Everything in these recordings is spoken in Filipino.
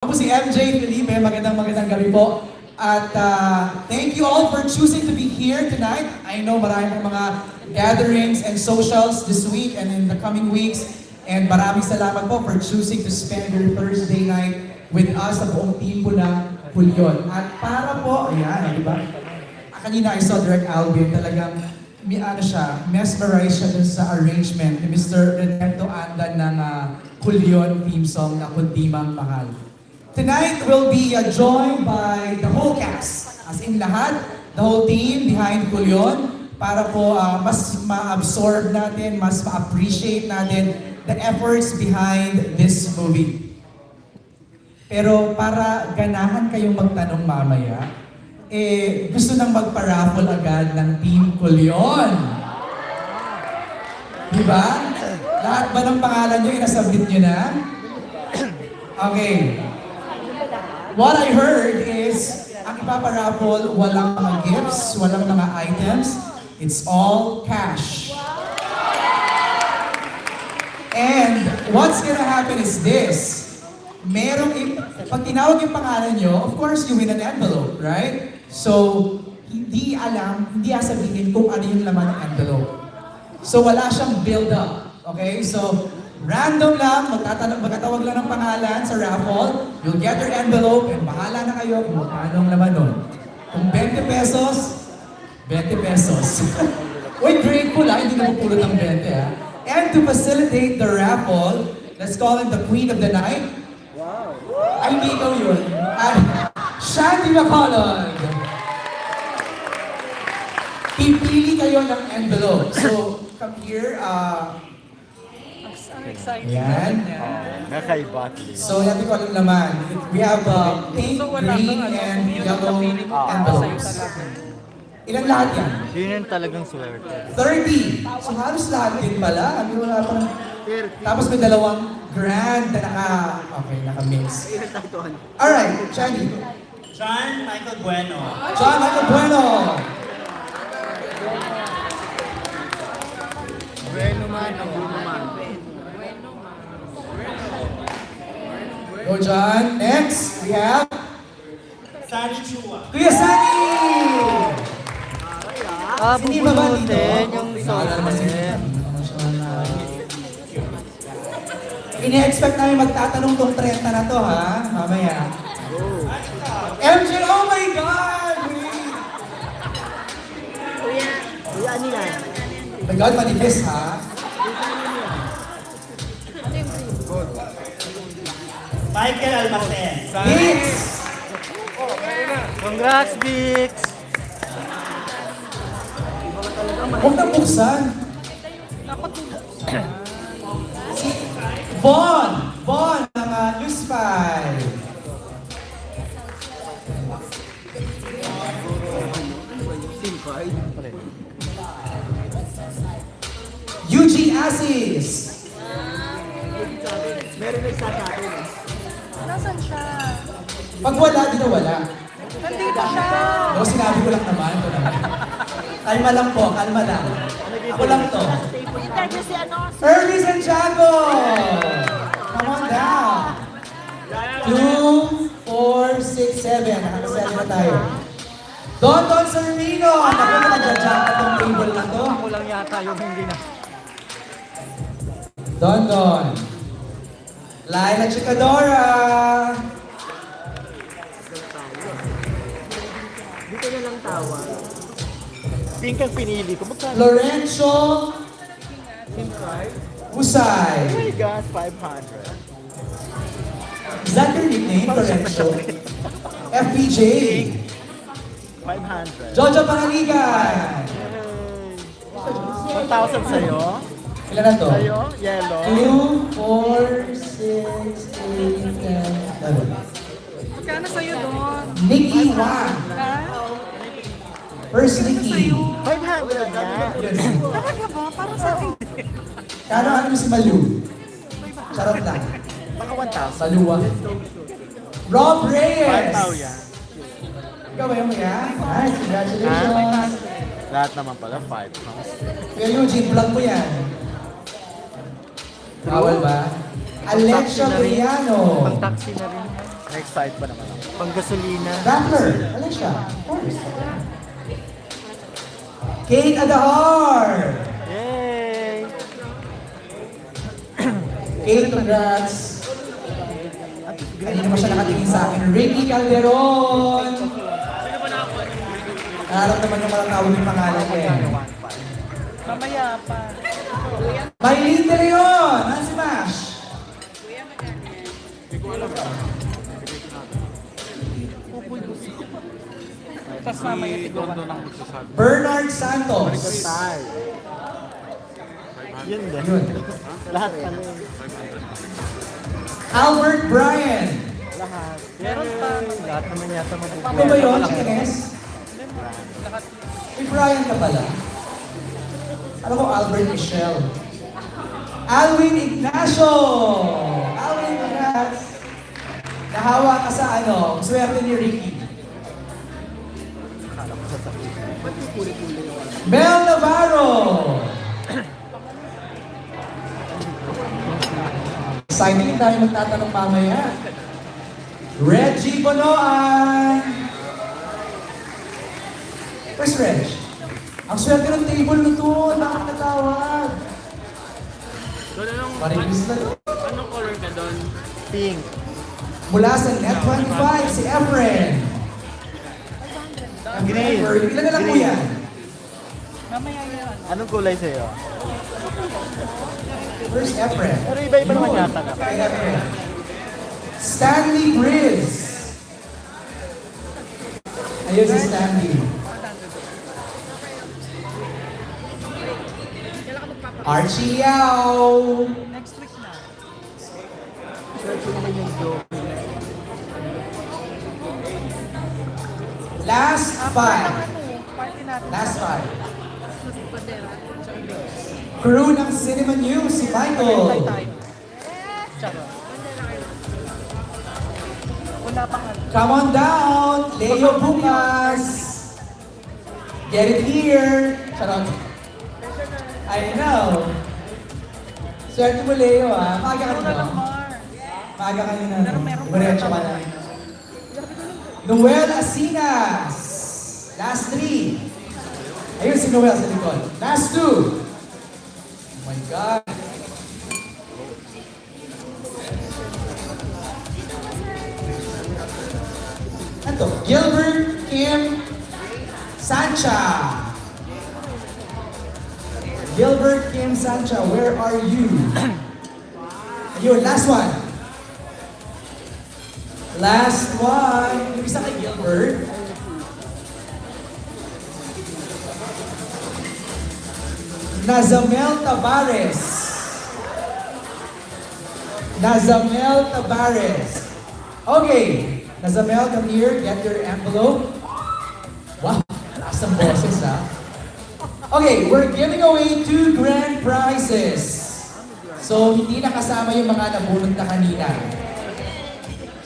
Ako si MJ Felipe, magandang gabi po. At thank you all for choosing to be here tonight. I know marami pong mga gatherings and socials this week and in the coming weeks. And maraming salamat po for choosing to spend your Thursday night with us, sa buong team po ng CULION. At para po, ayan, di ba? Kanina I saw Direct Alvin, talagang mesmerize siya dun sa arrangement ni Mr. Reneto Andan ng CULION theme song na Kundimang Mahal. Tonight we'll be joined by the whole cast, as in lahat, the whole team behind CULION, para po mas ma-absorb natin, mas ma-appreciate natin the efforts behind this movie. Pero para ganahan kayong magtanong mamaya, gusto nang magpa-raffle agad ng Team CULION. Diba? Lahat ba ng pangalan nyo, inasabit nyo na? Okay. What I heard is, ang ipaparaffle, walang mga gifts, walang mga items. It's all cash. And what's gonna happen is this. Pag tinawag yung pangalan nyo, of course, you win an envelope, right? So, hindi sabihin kung ano yung laman ng envelope. So, wala siyang build-up. Okay? So, random lang, magtatawag lang ng pangalan sa raffle, you'll get your envelope, and bahala na kayo kung anong laman nun. Kung 20 pesos, 20 pesos. Uy, grateful hindi na pupulot ng 20 ha. And to facilitate the raffle, let's call it the Queen of the Night. Wow! Ay, hindi ikaw yun. Shandy McCollum. Pipili kayo ng envelope. So, come here, Excited. yan. Nakaiba. So, natin ko alam naman. We have pink, green, and yellow envelopes. Ilan lahat yan? Yun yung talagang swerte. 30. So, halos lahat din pala. Wala pa. Tapos may dalawang grand na naka-mix. Alright, Shani. John Michael Bueno. John Michael Bueno. Bueno man, ang bueno man. Go, John. Next, we have Sani Chua. Kuya Sunny! Hindi ba ba dito? Bubunutin yung Hindi sote. Ini-expect namin magtatanong tong 30 na to, ha? Mamaya. MJ, oh my God! Wait. Kuya, ano yan? Oh my God, manifest, ha? Michael Almacen. Hits! Congrats, Dix! Huwag na buksan. Si Von! Von ng Luspay. Eugene Assis. Meron nagsasabi. Nasaan siya? Pag wala, di na wala. Nandito siya! O, sinabi ko lang naman. Ito naman. Kalma lang po, kalma lang. Ako lang to. Interview si ano? Early Santiago! Come on down. 2, 4, 6, 7. Nakakasali na tayo. Don Sarmino! Naku, nag-jump na tong table na to. Ako lang yata yung hindi na. Don. Laila Chicadora! Dito na lang tawa. Pink ang pinili ko. Magkano? Lorenzo Husay. Oh my God, 500. Is that your nickname, Lorenzo? FPJ. 500. Jojo Pangaligan. 1,000 sa'yo. Ilan na to? Sa'yo, yellow. 2, 4, 6, 8, 10, 11. Magkano sa'yo doon? Nikki Wang. Ha? First Nikki. 500 nga. Talaga ba? Parang sa akin. Ano si Malu? Charot lang. Baka 1,000. Maluwa. Rob Reyes. 5,000. Ikaw ba yung yan? Nice, congratulations. Lahat naman pala 5 pounds. Kuya Eugene, vlog mo yan. Bawal ba? Alexia Briano. Pang taxi na rin. Na-excite pa naman ako. Panggasolina. Battler, Alicia, of course. Kate Adahar. Yay! Kate, congrats. Hindi naman siya nakatingin sa akin. Ricky Calderon. Nararamdaman yung malang tawag yung pangalan ko eh. Mamaya pa. Maylene De Leon. Ang smash. Tapos mamaya tigawan ng magsasabi. Bernard Santos. Tay. Yun din. Yun. Lahat pala yun. Albert Bryan. Lahat. Meron pa. Lahat naman yata mabubuhay. Ano ba yun, Chines? May Brian ka pala. Alam ko, Albert Michelle. Alwin Ignacio! Alwin, congrats! Nahawa ka sa ano, swerte ni Ricky. Mel Navarro! Exciting tayo magtatanong mamaya. Reggie Bonoan! Where's Reg? Ang swerte ng table nito, bakit natawag? Marinis na to. Anong color ka doon? Pink. Mula sa Net 25, si Efren. Ang Green. Ilan na lang po yan? Anong kulay sa'yo? Where's Efren? Pero iba-iba naman yata na. Kay Efren. Stanley Grizz. Ayun si Stanley. Archie Yao. Last five. Last five. Crew ng Cinema News, si Michael. Come on down, Leo bukas. Get it here. Charot. I know. Swerte mo, Leo, ha? Maaga ka na. Maaga ka na. Diretso ka na. Noel Asinas. Last three. Ayun si Noel sa likod. Last two. Oh my God. Ito, Gilbert Kim Sancha. Gilbert Kim Sancha, where are you? Ayun, last one. Last one. Yung isa kay Gilbert. Nazamel Tabares. Nazamel Tabares. Okay. Nazamel, come here. Get your envelope. Wow. Last ng boses, ha? Okay, we're giving away 2 grand prizes. So, hindi na kasama yung mga nabunod na kanina.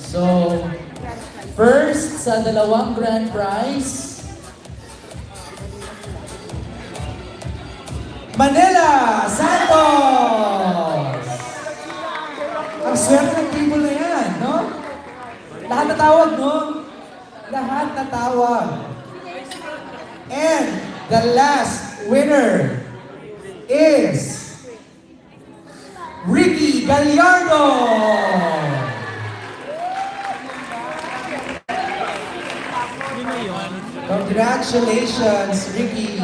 So, first, sa 2 grand prize, Manila Santos! Ang swerte ng table na yan, no? Lahat natawag, no? Lahat natawag. And the last winner is Ricky Gallardo! Congratulations, Ricky!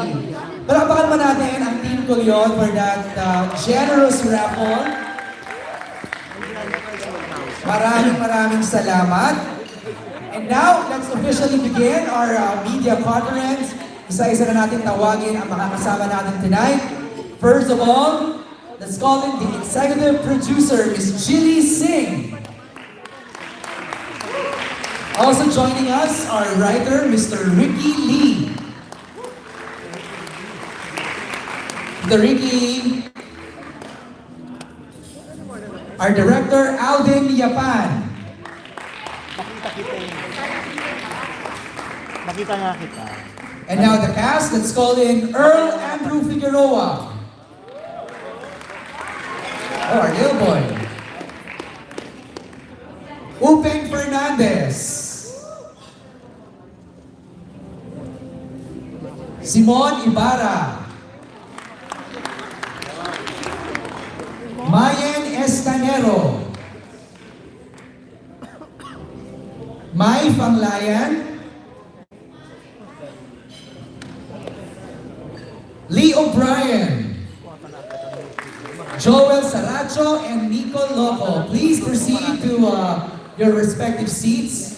Palakpakan naman natin ang Team CULION for that generous raffle. Maraming salamat. And now, let's officially begin our media conference. Isa-isa na natin tawagin ang makakasama natin tonight. First of all, let's call in the executive producer, Ms. Jilly Singh. Also joining us, our writer, Mr. Ricky Lee. The Ricky. Our director, Alvin Yapan. Nakita nga kita. And now the cast, let's call in Earl Andrew Figueroa. Oh, our little boy. Upeng Fernandez. Simon Ibarra. Mayen Estanero. Mai Panglayan. Lee O'Brien. Joel Saracho and Nico Loco. Please proceed to your respective seats.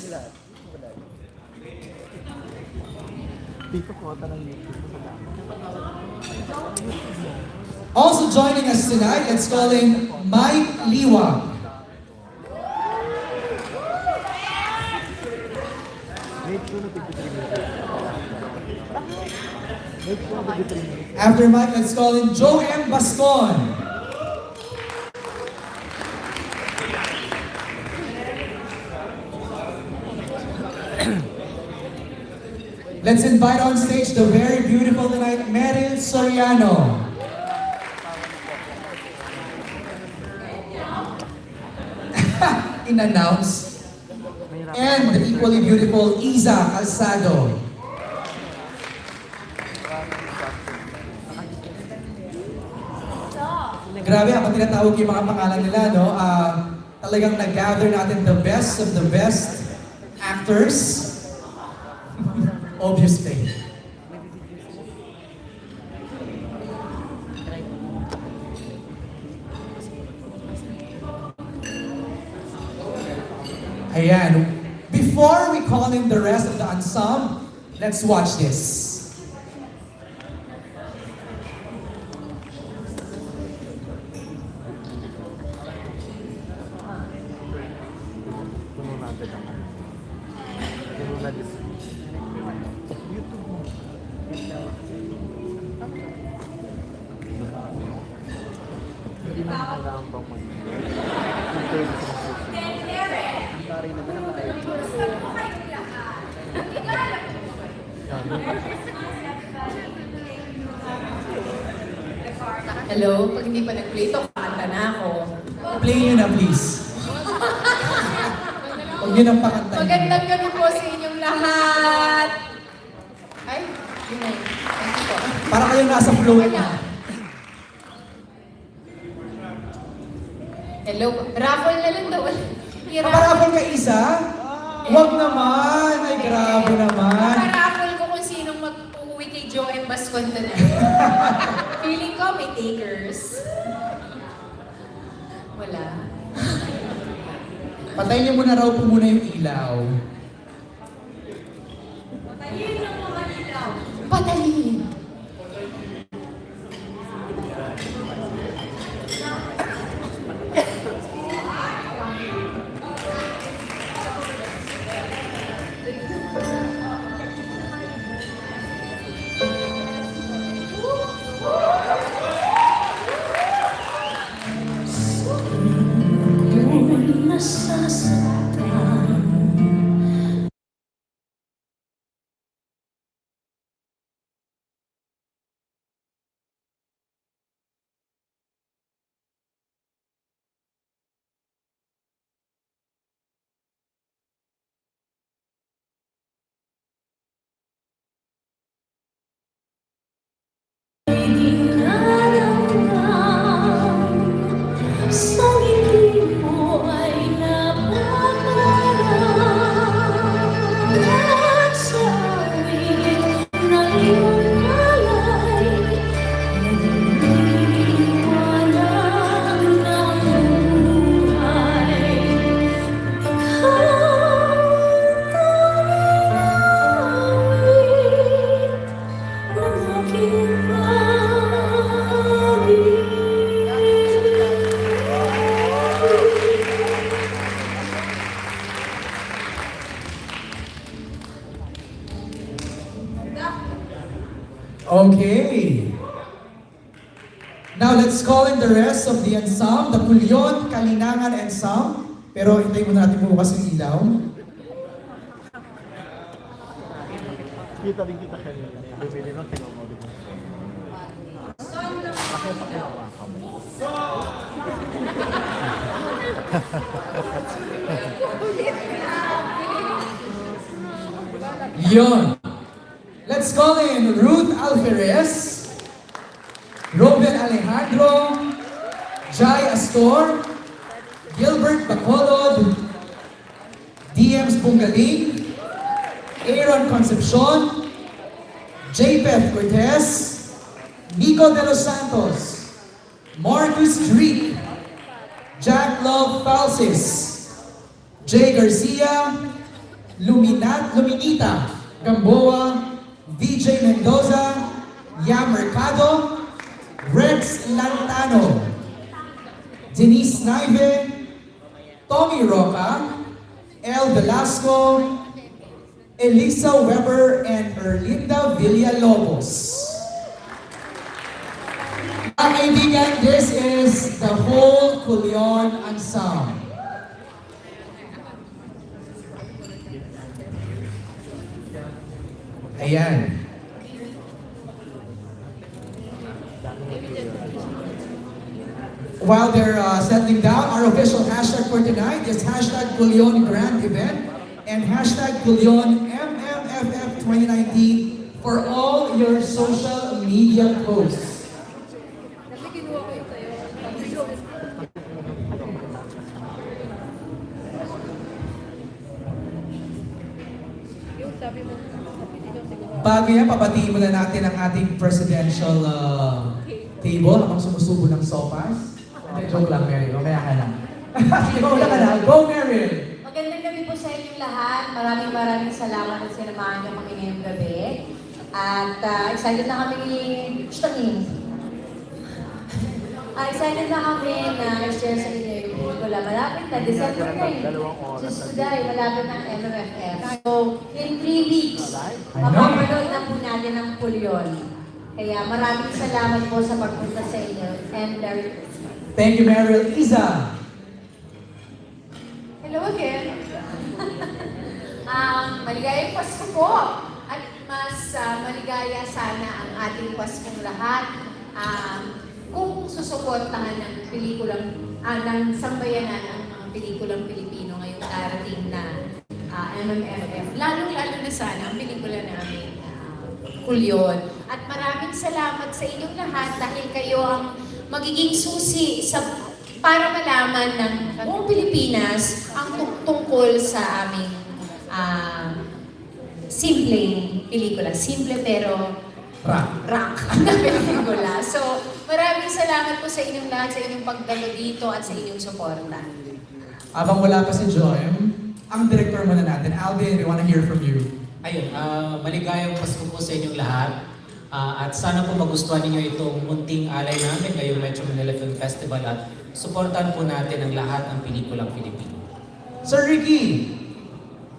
Dito kwota ng YouTube. Also joining us tonight, let's call in Mike Liwa. After Mike, let's call in Joe M. Bascon. Let's invite on stage the very beautiful tonight, Meryl Soriano. In-announce. And the equally beautiful Iza Calzado. Grabe, ako tinatawag yung mga pangalan nila, no? Talagang nag-gather natin the best of the best actors. Obviously. Ayan. Before we call in the rest of the ensemble, let's watch this. Hello, pag hindi pa nag-play ito, kanta na ako. Play nyo na, please. Huwag nyo nang pakantayin. Magandang gabi po sa inyong lahat. Ay, yun na yun. Thank you po. Para kayo nasa flow na. Hello, raffle na lang daw. Paparapol ka isa? Huwag naman. Ay, grabe naman. Raffle ko kung sinong mag-uwi kay Joe M. Bascon na. Feeling ko may takers. Wala. Patayin niyo muna raw po muna yung ilaw. Patayin ang mga ilaw. Patayin. Okay. Now let's call in the rest of the ensemble, the CULION, Kalinangan ensemble. Pero hintayin muna natin bukas yung ilaw. Kita din kita kanina. Bibili ng tinamo din. Pakita ka mo. Yun. Let's call in Ruth Alferez, Robin Alejandro, Jai Astor, Gilbert Bacolod, DMs Bungaling, Aaron Concepcion, JPEF Cortez, Nico De Los Santos, Marcus Dreek, Jack Love Falsis, Jay Garcia, Luminita Gamboa, DJ Mendoza, Yam Mercado, Rex Lantano, Denise Naive, Tommy Roca, El Velasco, Elisa Weber, and Erlinda Villalobos. Mga kaibigan, this is the whole CULION ensemble. Ayan. While they're settling down, our official hashtag for tonight is hashtag CULION Grand Event and hashtag CULION MMFF 2019 for all your social media posts. Bago yan, pabatiin muna natin ang ating presidential table habang sumusubo ng sopas. Joke lang, Meryl. Mamaya ka lang. Sige, wala ka na. Go, Meryl! Magandang gabi po sa inyong lahat. Maraming salamat at sinamahan niyo kami ngayong gabi. At excited na kami excited na kami na i-share sa inyo yung pelikula. Malapit na, December na eh. Just today, malapit na ang MMFF. So, in 3 weeks, mapapanood na po natin ang CULION. Kaya maraming salamat po sa pagpunta sa inyo. And Merry Christmas. Thank you, Meryl. Isa! Hello again. Maligayang Pasko po. At mas maligaya sana ang ating Paskong lahat. Kung susuportahan ng pelikulang, ng sambayanan ng mga pelikulang Pilipino ngayong darating na MMFF. Lalo-lalo na sana ang pelikula namin, CULION. At maraming salamat sa inyong lahat dahil kayo ang magiging susi para malaman ng buong Pilipinas ang tungkol sa aming simpleng pelikula. Simple pero rock na pelikula. So, maraming salamat po sa inyong lahat, sa inyong pagdalo dito at sa inyong suporta. Abang wala pa si Joy, ang director muna natin. Alvin, we wanna hear from you. Ayun, maligayang Pasko po sa inyong lahat. At sana po magustuhan ninyo itong munting alay namin ngayong Metro Manila Film Festival at suportahan po natin ang lahat ng pelikulang Pilipino. Sir Ricky!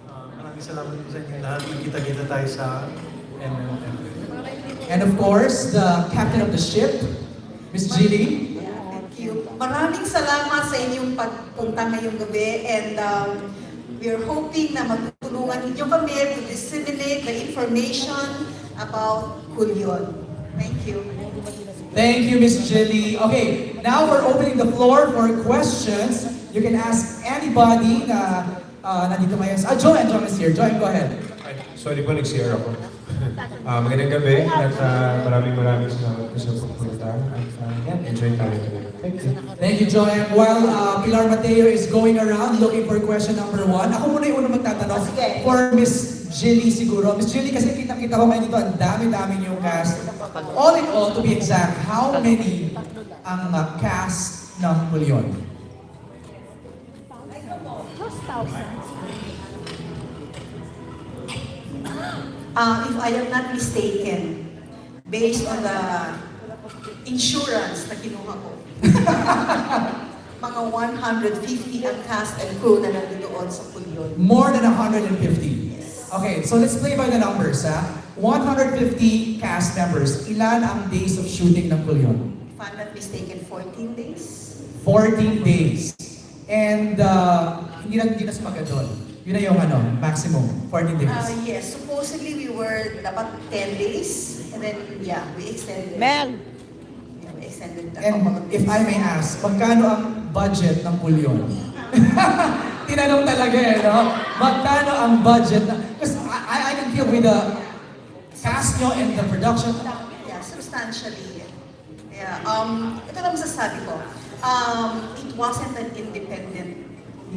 Maraming salamat po sa inyo lahat. Magkita-kita tayo sa MMFF. And of course, the captain of the ship, Miss Jilly. Thank you. Maraming salamat sa inyong pagpunta ngayong gabi and we are hoping na magtulungan ninyo kami to disseminate the information about CULION. Thank you. Thank you, Miss Jilly. Okay, now we're opening the floor for questions. You can ask anybody na nandito ngayon. Joanne is here. Joanne, go ahead. Sorry po, nag-share ako. Magandang gabi at maraming salamat po sa pagpunta. At enjoy tayo today. Thank you. Thank you, Joanne. While Pilar Mateo is going around looking for question number 1, ako muna yung unang magtatanong for Miss Jilly siguro. Miss Jilly, kasi kita ko ngayon dito, ang dami-dami yung cast. All in all, to be exact, how many ang cast ng CULION? If I am not mistaken, based on the insurance na kinuha ko, mga 150 ang cast and crew na nandoon sa CULION. More than 150. Okay, so let's play by the numbers, ha? 150 cast members. Ilan ang days of shooting ng CULION? If I'm not mistaken, 14 days. 14 days. And hindi na sumaga doon. Yun na yung maximum, 14 days. Yes, supposedly we were dapat 10 days, and then we extended. Mel! Yeah, we extended the And couple of if days. I may ask, magkano ang budget ng CULION? Tinanong talaga no? Magkano ang budget? Because I can you feel with the cast nyo and the production? Yeah, substantially. Yeah. Ito lang masasabi ko. It wasn't an independent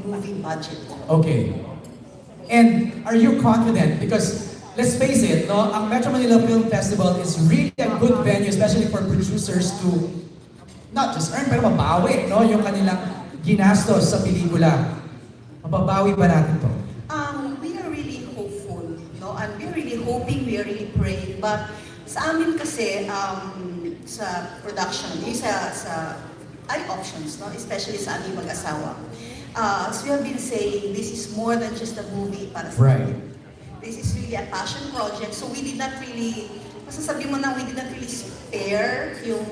movie budget. Okay. And are you confident? Because let's face it, no, ang Metro Manila Film Festival is really a good venue, especially for producers to not just earn, pero mabawi, no, yung kanilang ginastos sa pelikula. Mababawi ba natin to? We are really hopeful, no? And we're really hoping, we are really praying. But sa amin kasi, sa production, sa options, no? Especially sa aming mag-asawa. As we have been saying, this is more than just a movie para sa Right. This is really a passion project. So we did not really, masasabi mo na, we did not really spare yung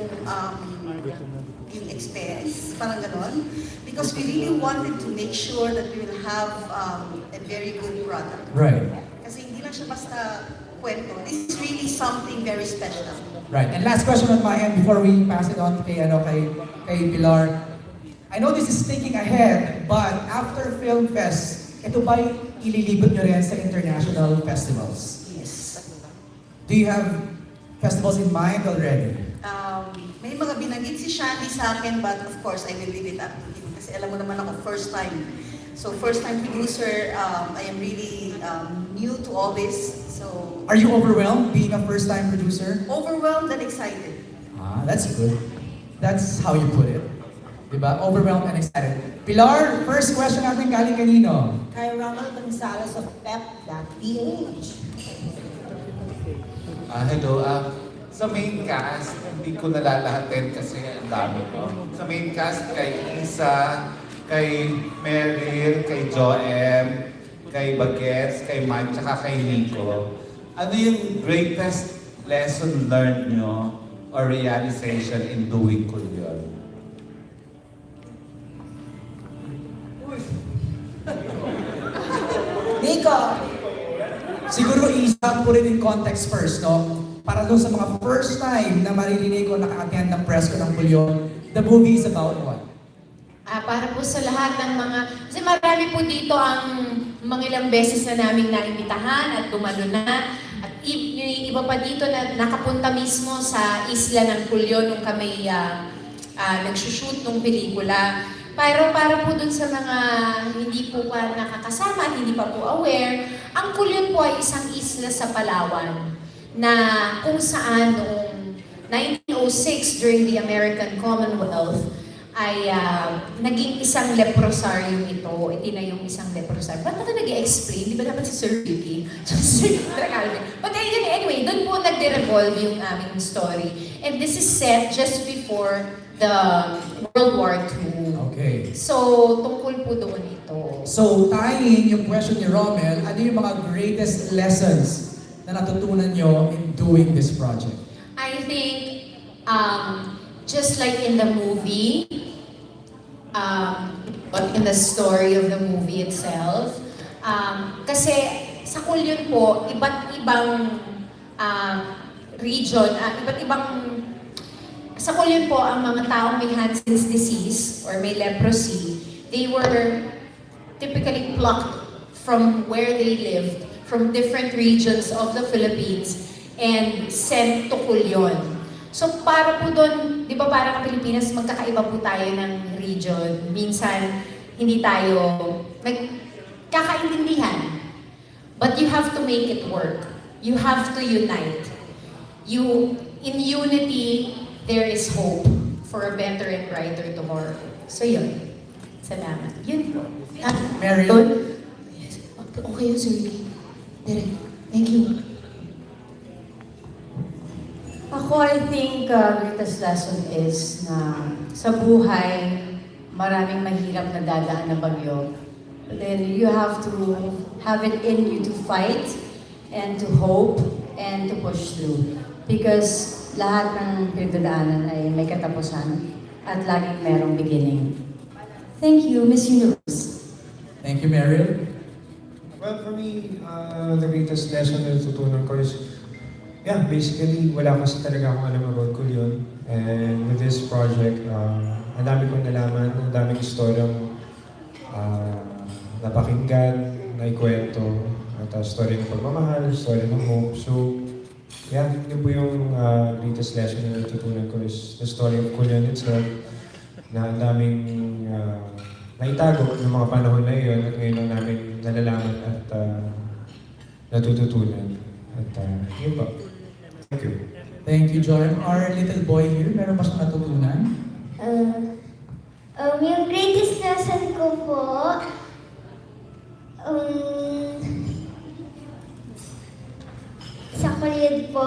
expense, parang ganon. Because we really wanted to make sure that we will have a very good product. Right. Kasi hindi lang siya basta kwento. This is really something very special. Right. And last question on my end before we pass it on kay Pilar. I know this is thinking ahead, but after Film Fest, ito ba ililibot nyo rin sa international festivals? Yes. Do you have festivals in mind already? May mga binanggit si Shandy sa akin, but of course, I will leave it up to him. Kasi alam mo naman ako, first time. So first time producer, I am really new to all this. So Are you overwhelmed being a first time producer? overwhelmed and excited. That's good. That's how you put it. Diba? Overwhelmed and excited. Pilar, first question natin galing kanino? Kay Ronald Gonzalez of PEP.ph. Hello. Sa main cast, hindi ko nalalahatin kasi ang dami ko. Sa main cast, kay Isa, kay Meryl, kay Joem, kay Bagets, kay Mike, tsaka kay Nico. Ano yung greatest lesson learned nyo or realization in doing CULION? Nico! Siguro isa po rin in context first, no? Para doon sa mga first time na maririnig ko naka-attend ng press ko ng CULION, the movie is about what? Para po sa lahat ng mga, kasi marami po dito ang mga ilang beses na naming naimbitahan at dumalo na. At yung iba pa dito na nakapunta mismo sa isla ng CULION nung kami nagsushoot ng pelikula. Pero para po dun sa mga hindi po pa nakakasama at hindi pa po aware, ang CULION po ay isang isla sa Palawan na kung saan noong 1906 during the American Commonwealth ay naging isang leprosarium ito. Itinayong isang leprosarium. Ba't ito nag-i-explain? Di ba dapat si Sir Ricky? But anyway, doon po nagde-revolve yung aming story. And this is set just before the World War II. Okay. So, tungkol po doon ito. So, tying yung question ni Romel, ano yung mga greatest lessons na natutunan nyo in doing this project? I think, just like in the movie, but in the story of the movie itself, kasi sa CULION po, iba't ibang region, iba't ibang sa CULION po, ang mga taong may Hansen's disease or may leprosy, they were typically plucked from where they lived, from different regions of the Philippines, and sent to CULION. So para po doon, di ba parang ang Pilipinas, magkakaiba po tayo ng region. Minsan, hindi tayo magkakaintindihan. But you have to make it work. You have to unite. In unity, there is hope for a better and brighter tomorrow. So yun. Salamat. Yun po. Meryl? Yes. Okay yun, Sir Ricky. Direk. Thank you. Ako, I think greatest lesson is na sa buhay, maraming mahirap na dadaan na bagyo. But then you have to have it in you to fight and to hope and to push through. Because lahat ng pinagdadaanan ay may katapusan at laging merong beginning. Thank you, Miss Universe. Thank you, Meryl. Well, for me, the greatest lesson na natutunan ko is, basically, wala kasi talaga akong alam about CULION. And with this project, ang dami kong nalaman, ang daming istoryang napakinggan, naikwento, At story ng pagmamahal, story ng hope. So, yeah, yun po yung greatest lesson na natutunan ko is the story of CULION itself, na ang daming naitago ng mga panahon na yun at ngayon lang namin nalalaman at natututunan. At yun po. Thank you. Thank you, John. Our little boy here, meron ba siyang natutunan? Yung greatest lesson ko po, sa CULION po,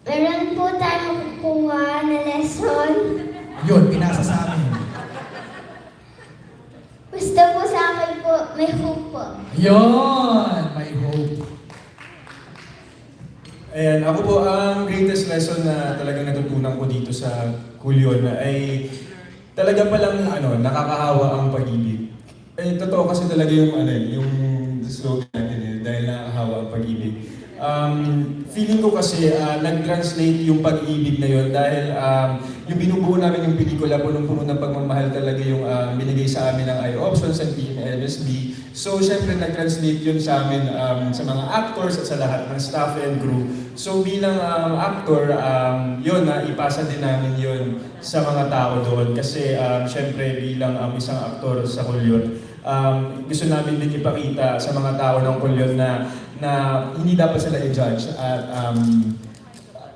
meron po tayong kukuha na lesson. Yun, pinasa sa amin. Basta po sa akin po, may hope po. Yun! May hope. Ayan, ako po, ang greatest lesson na talagang natutunan ko dito sa CULION ay talaga palang nakakahawa ang pag-ibig. Eh, totoo kasi talaga yung slogan natin dahil nakakahawa ang pag-ibig. Feeling ko kasi nag-translate yung pag-ibig na yun dahil yung binubuo namin yung pelikula, punong-puno ng pagmamahal talaga yung binigay sa amin ng I-Options and PMLSB. So, syempre nag-translate yun sa amin sa mga actors at sa lahat ng staff and crew. So, bilang actor, yun, ipasa din namin yun sa mga tao doon. Kasi, syempre, bilang isang aktor sa CULION, gusto namin din ipakita sa mga tao ng CULION na hindi dapat sila i-judge at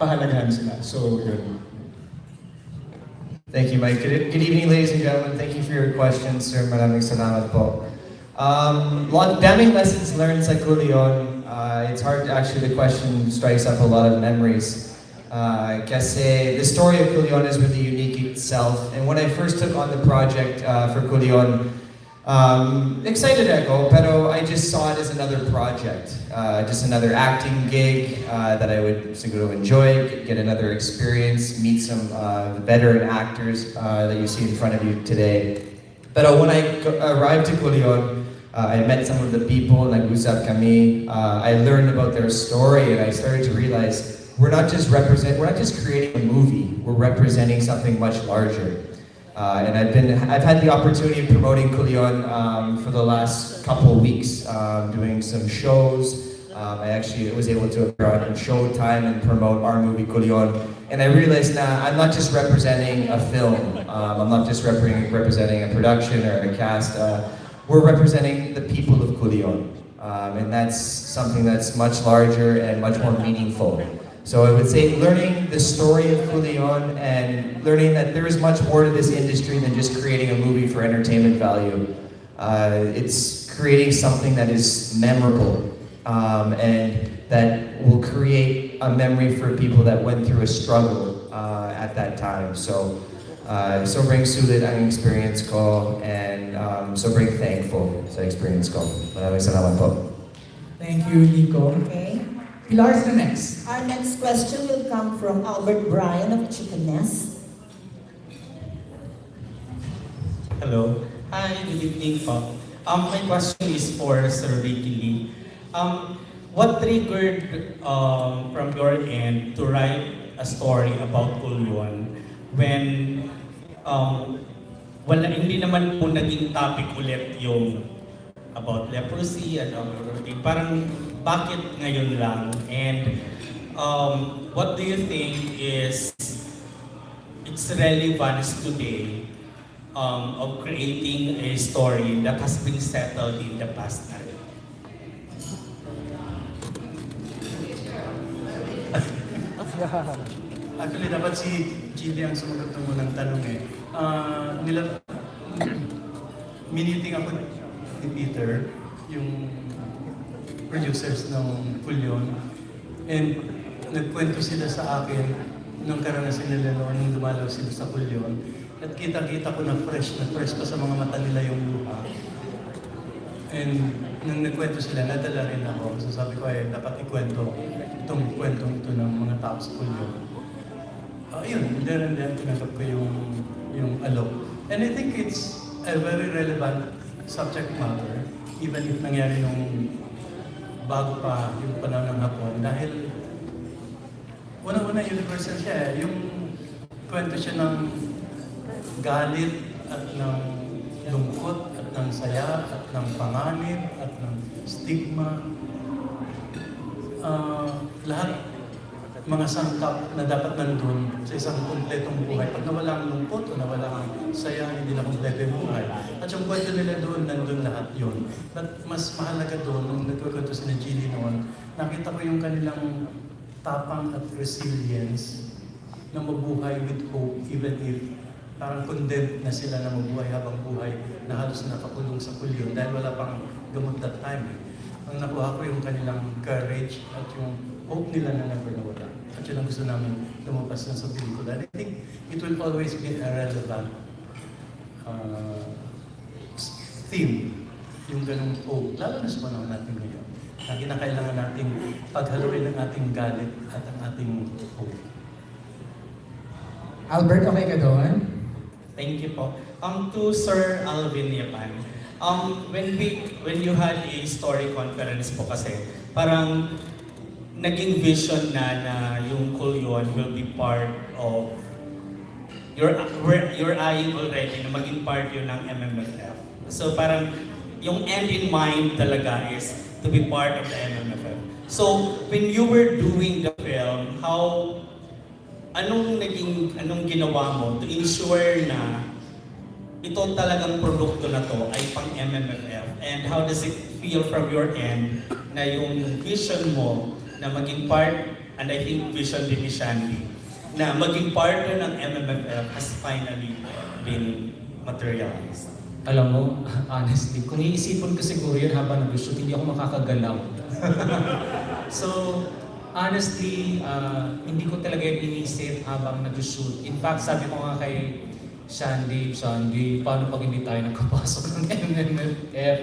pahalagahan sila. So, yun. Thank you, Mike. Good evening, ladies and gentlemen. Thank you for your questions, sir. Maraming salamat po. Damning lessons learned sa CULION. It's hard to actually, the question strikes up a lot of memories. Kasi the story of CULION is really unique itself. And when I first took on the project for CULION, excited ako, pero I just saw it as another project. Just another acting gig that I would siguro enjoy, get another experience, meet some veteran actors that you see in front of you today. Pero when I arrived to CULION, I met some of the people, nag-usap kami. I learned about their story, and I started to realize we're not just creating a movie. We're representing something much larger. And I've had the opportunity of promoting CULION for the last couple of weeks, doing some shows. I actually was able to appear on Showtime and promote our movie CULION. And I realized now I'm not just representing a film. I'm not just representing a production or a cast. We're representing the people of CULION. And that's something that's much larger and much more meaningful. So I would say learning the story of CULION and learning that there is much more to this industry than just creating a movie for entertainment value. It's creating something that is memorable and that will create a memory for people that went through a struggle at that time. So sobrang sulit ang experience ko and sobrang thankful sa experience ko. Maraming salamat po. Thank you, Nico. Okay. Pilar is the next. Our next question will come from Albert Bryan of Chicken Nest. Hello. Hi, good evening po. My question is for Sir Ricky Lee. What triggered from your end to write a story about CULION when hindi naman po naging topic ulit yung about leprosy and parang bakit ngayon lang? And what do you think is its relevance today of creating a story that has been settled in the past? Actually, dapat si Chidi ang sumagot ng unang tanong eh. Miniting ako ni Peter, yung producers ng CULION, and nagkwento sila sa akin nung karanasan nila noon nung dumalaw sila sa CULION. At kita-kita ko na fresh pa sa mga mata nila yung luha. And nung nagkwento sila, nadala rin ako. So sabi ko ay dapat ikwento itong kwentong ito ng mga tao sa CULION. Yun, there and then tinanggap ko yung alok. And I think it's a very relevant subject matter, even if nangyari nung bago pa yung panahon ng Hapon. Dahil unang-una universal siya yung kwento siya ng galit at ng lungkot at ng saya, at ng panganib, at ng stigma. Lahat mga sangkap na dapat nandun sa isang kumpletong buhay. Pag nawala ang lungkot o nawala ang saya, hindi na kumpleto yung buhay. At yung kwento nila doon, nandun lahat yun. At mas mahalaga doon, nung nagkwento si na Gilly noon, nakita ko yung kanilang tapang at resilience na mabuhay with hope, even if parang condemned na sila na mabuhay habang buhay na halos nakakulong sa CULION dahil wala pang gamot that time. Ang nakuha ko yung kanilang courage at yung hope nila na never nawala. At yun ang gusto namin lumabas na sa pelikula. And I think it will always be a relevant theme, yung ganung hope, lalo na sa panahon natin ngayon. Na kinakailangan nating paghaluin ang ating galit at ang ating hope. Albert, okay ka doon? Thank you po. To Sir Alvin Yapan, when you had a story conference po kasi, parang naging vision na yung CULION will be part of you're eyeing already na maging part yun ng MMFF. So parang yung end in mind talaga is to be part of the MMFF. So when you were doing the film, anong ginawa mo to ensure na ito talagang produkto na to ay pang MMFF? And how does it feel from your end na yung vision mo na maging part, and I think vision din ni Shandy, na maging part ng MMFF has finally been materialized? Alam mo, honestly, kung iisipin ko siguro yun habang nag-shoot, hindi ako makakagalaw. So, honestly, hindi ko talaga yung inisip habang nag-shoot. In fact, sabi ko nga kay Shandy, paano pag hindi tayo nagkapasok ng MMFF?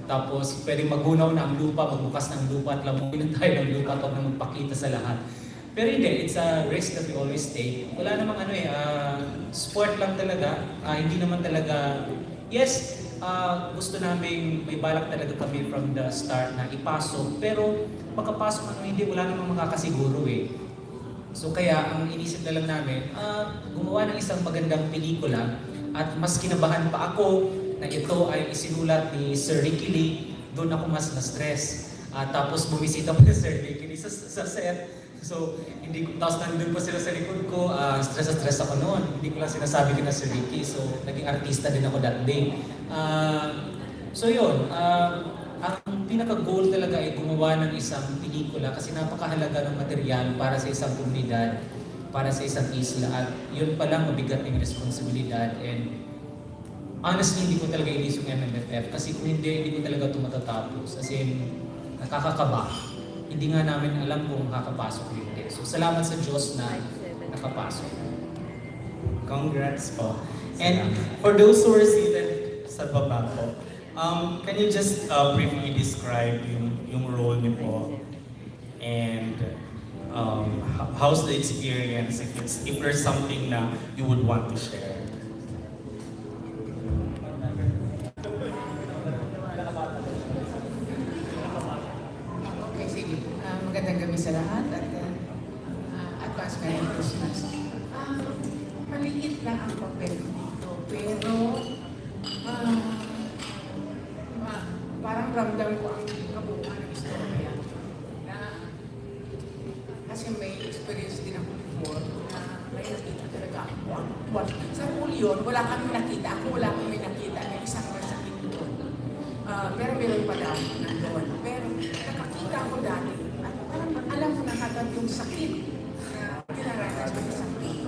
Tapos, pwedeng magunaw na ang lupa, magbukas na ang lupa at lamunin na tayo ng lupa at huwag na magpakita sa lahat. Pero hindi, it's a risk that we always take. Wala namang sport lang talaga. Hindi naman talaga, yes, gusto namin, may balak talaga kami from the start na ipasok. Pero pagkapasok naman hindi, wala namang makakasiguro eh. So kaya ang inisip na lang namin, gumawa ng isang magandang pelikula at mas kinabahan pa ako na ito ay isinulat ni Sir Ricky Lee, doon ako mas na-stress. Tapos bumisita pa ni Sir Ricky Lee sa set. So, tapos nandun pa sila sa likod ko, stress ako noon. Hindi ko lang sinasabi ko na Sir Ricky, so naging artista din ako that day. So yun, ang pinaka-goal talaga ay gumawa ng isang pelikula kasi napakahalaga ng material para sa isang komunidad, para sa isang isla. At yun pa lang mabigat ng responsibilidad. And honestly, hindi ko talaga inis yung MMFF kasi kung hindi ko talaga ito matatapos. As in, nakakakaba. Hindi nga namin alam kung makakapasok o hindi. So, salamat sa Diyos na nakapasok. Congrats po. And for those who are seated sa baba po, can you just briefly describe yung role niyo po? And how's the experience if there's something na you would want to share? Magandang gabi sa lahat at advance Merry Christmas. Maliit lang ang papel ko dito, pero parang ramdam ko ang kabuuan ng istorya. Kasi may experience din ako before na may nakita talaga ako. Sa CULION, wala kami nakita. Ako wala kami nakita na isang masakit doon. Pero meron pala nandoon. Pero nakakita ko dati. Parang alam mo na kagad yung sakit na dinaranas ng isang tito.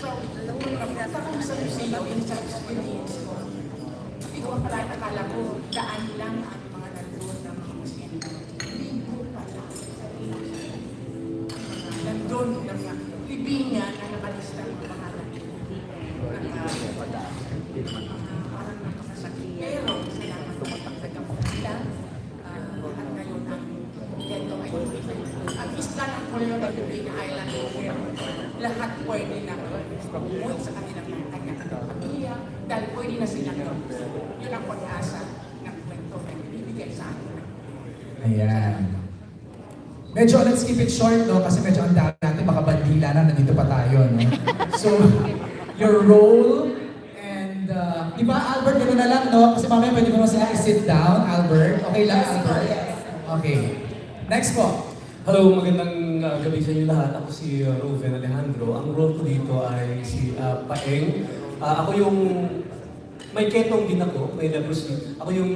So, nakita ko sa museo, yung sa experience ko, hindi ko pala nakala ko daan lang ang mga nandun ng mga museo. Libo pala. Nandun ng mga libingan na nakalista ng mga nandun. Parang nakakasakit. Pero, salamat ko nagkapunta at ngayon ang dito ay ang isla ng CULION at Libina Island, lahat pwede na umuwi sa kanilang kanya-kanyang pamilya dahil pwede na sila doon. Yun ang pag-asa ng kwento na ibibigay sa atin. Ayan. Medyo let's keep it short, no? Kasi medyo ang dami natin, baka bandila na, nandito pa tayo, no? So, your role and, di ba Albert, gano'n na na lang, no? Kasi mamaya pwede mo naman sila i-sit down, Albert. Okay lang, Albert? Okay. Next po. Hello, magandang gabi sa inyo lahat. Ako si Ruben Alejandro. Ang role ko dito ay si Paeng. Ako yung may ketong din ako, may leprosy. Ako yung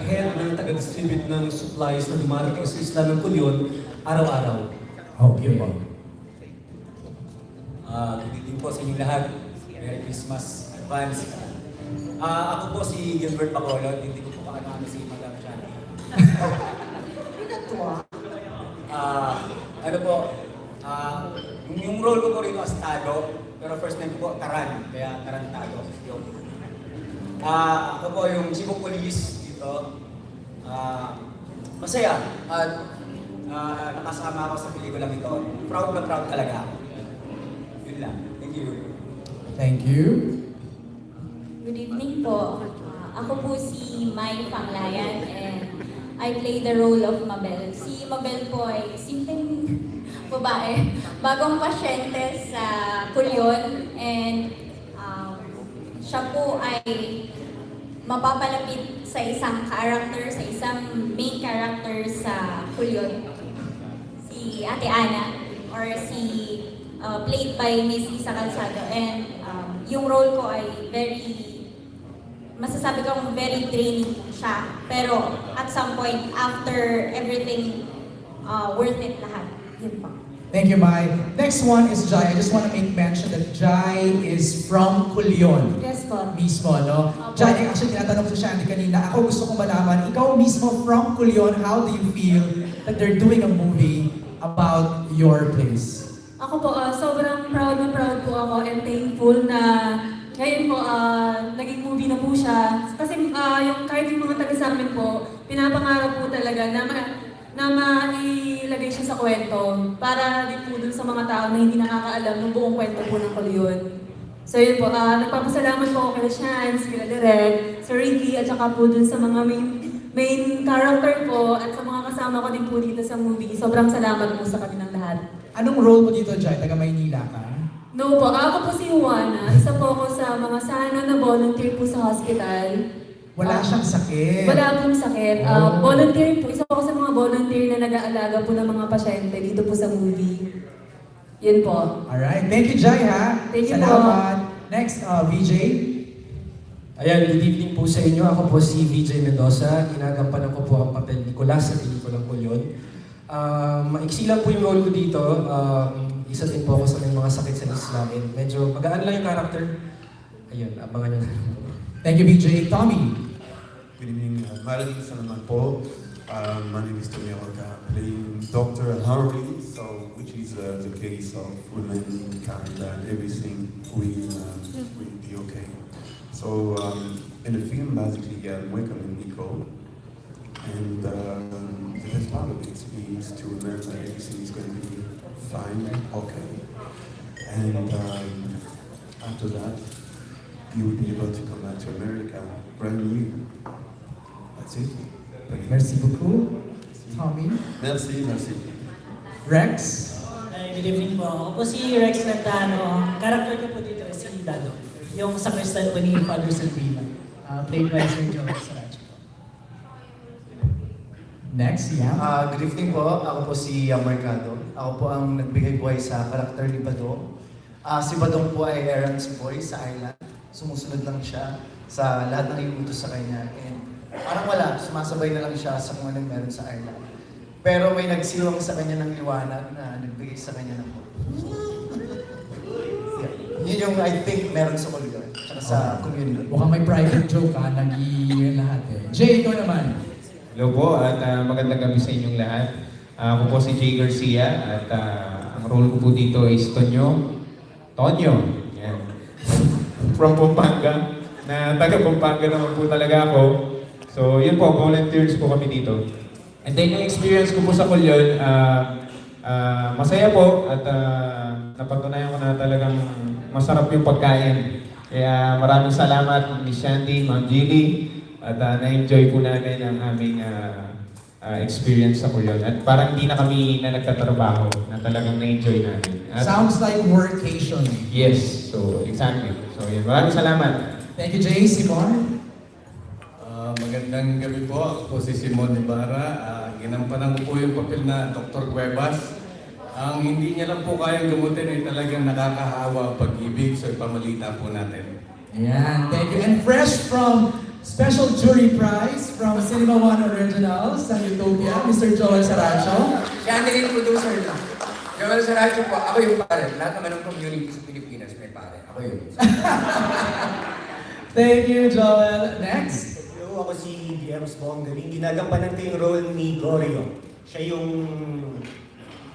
head ng taga-distribute ng supplies na dumarating sa isla ng CULION araw-araw. Okay. Good evening po sa inyo lahat. Merry Christmas advance. Ako po si Gilbert Bacolod. Hindi ko po kakalaman si Madam Shanti. Ano po, yung role ko po rito as Tago, pero first name ko po Taran, kaya Tarantado. Ako po yung chief of police dito. Masaya at nakasama ako sa pelikulang ito. Proud na proud talaga ako. Yun lang. Thank you. Thank you. Good evening po. Ako po si Mai Panglayan and I play the role of Mabel. Si Mabel po ay simpleng babae, bagong pasyente sa CULION and siya po ay mapapalapit sa isang character, sa isang main character sa CULION. Si Ate Ana or si played by Miss Lisa Calzado and yung role ko ay masasabi kong very draining siya. Pero at some point, after everything, worth it lahat. Yun po. Thank you, Mai. Next one is Jai. I just want to make mention that Jai is from CULION. Yes po. Mismo, no? Jai, actually, tinatanong ko si Shandy kanina. Ako gusto kong malaman, ikaw mismo from CULION, how do you feel that they're doing a movie about your place? Ako po, sobrang proud na proud po ako and thankful na ngayon po, naging movie na po siya. Kasi kahit yung mga taga sa amin po, pinapangarap po talaga na mailagay siya sa kwento para din po dun sa mga tao na hindi nakakaalam ng buong kwento po ng CULION. So yun po, nagpapasalamat po ako kay Chance, kay Direk, Sir Ricky, at saka po dun sa mga main character po at sa mga kasama ko din po dito sa movie. Sobrang salamat po sa kanilang lahat. Anong role mo dito, Jai? Taga Maynila ka? No po, ako po si Juana. Isa po ako sa mga sana na volunteer po sa hospital. Wala siyang sakit. Wala pong sakit. Volunteer po. Isa po ako sa mga volunteer na nag-aalaga po ng mga pasyente dito po sa movie. Yun po. Alright. Thank you, Jai, ha? Thank you Salamat. Next, VJ. Ayan, good evening po sa inyo. Ako po si VJ Mendoza. Ginagampanan ko po ang papel ni Nicolas sa pelikulang CULION. Maiksi lang po yung role ko dito. Isa din po ako sa may mga sakit sa Islamin. Medyo magaan lang yung character. Ayun, abangan nyo na. Thank you, VJ. Tommy. Good evening. Maraming salamat po. My name is Tommy Orca, playing Dr. Henry, which is the case of women and everything will be okay. So in the film, basically, I'm welcoming Nico, and the best part of it is to remember that everything is going to be fine, okay, and after that, you will be able to come back to America brand new. That's it. Merci beaucoup. Tommy. Merci. Rex. Good evening po. Ako po si Rex Nagtano. Character ko po dito si Dado. Yung sacristan po ni Father Silvina. Played by Sir Joe Saracho. Next, yeah. Good evening po. Ako po si Mercado. Ako po ang nagbigay buhay sa karakter ni Badong. Si Badong po ay errands boy sa island. Sumusunod lang siya sa lahat ng iutos sa kanya. And parang wala, sumasabay na lang siya sa kung anong meron sa island. Pero may nagsiwang sa kanya ng liwanag na nagbigay sa kanya ng hope. Yun yung I think meron sa CULION, tsaka sa community. Mukhang may private joke ka, nag-i lahat eh. Jay, ikaw naman. Hello po at magandang gabi sa inyong lahat. Ako po si Jay Garcia at ang role ko po dito is Tonyo. Yan. From Pampanga, na taga Pampanga naman po talaga ako. So yun po, volunteers po kami dito. And then yung experience ko po sa CULION, masaya po at napatunayan ko na talagang masarap yung pagkain. Kaya maraming salamat Miss Shandy, Ma'am Gilly, at na-enjoy po namin ang aming experience sa CULION. At parang hindi na kami na nagtatrabaho, na talagang na-enjoy namin. At, sounds like workation. Yes, so exactly. So yun, maraming salamat. Thank you, Jay. Simon? Magandang gabi po. Ako po si Simon Ibarra. Ginampanan ko po yung papel na Dr. Cuevas. Ang hindi niya lang po kayang gamutin ay talagang nakakahawa ang pag-ibig. So ipamalita po natin. Ayan, thank you. And fresh from Special Jury Prize from Cinema One Originals sa Utopia, Mr. Joel Saracho. Siya ang naging producer lang. Joel Saracho po, ako yung pare. Lahat naman ng community sa Pilipinas may pare. Ako yun. Thank you, Joel. Next. Hello, ako si James Bongaling. Ginagampanan ko yung role ni Gorio. Siya yung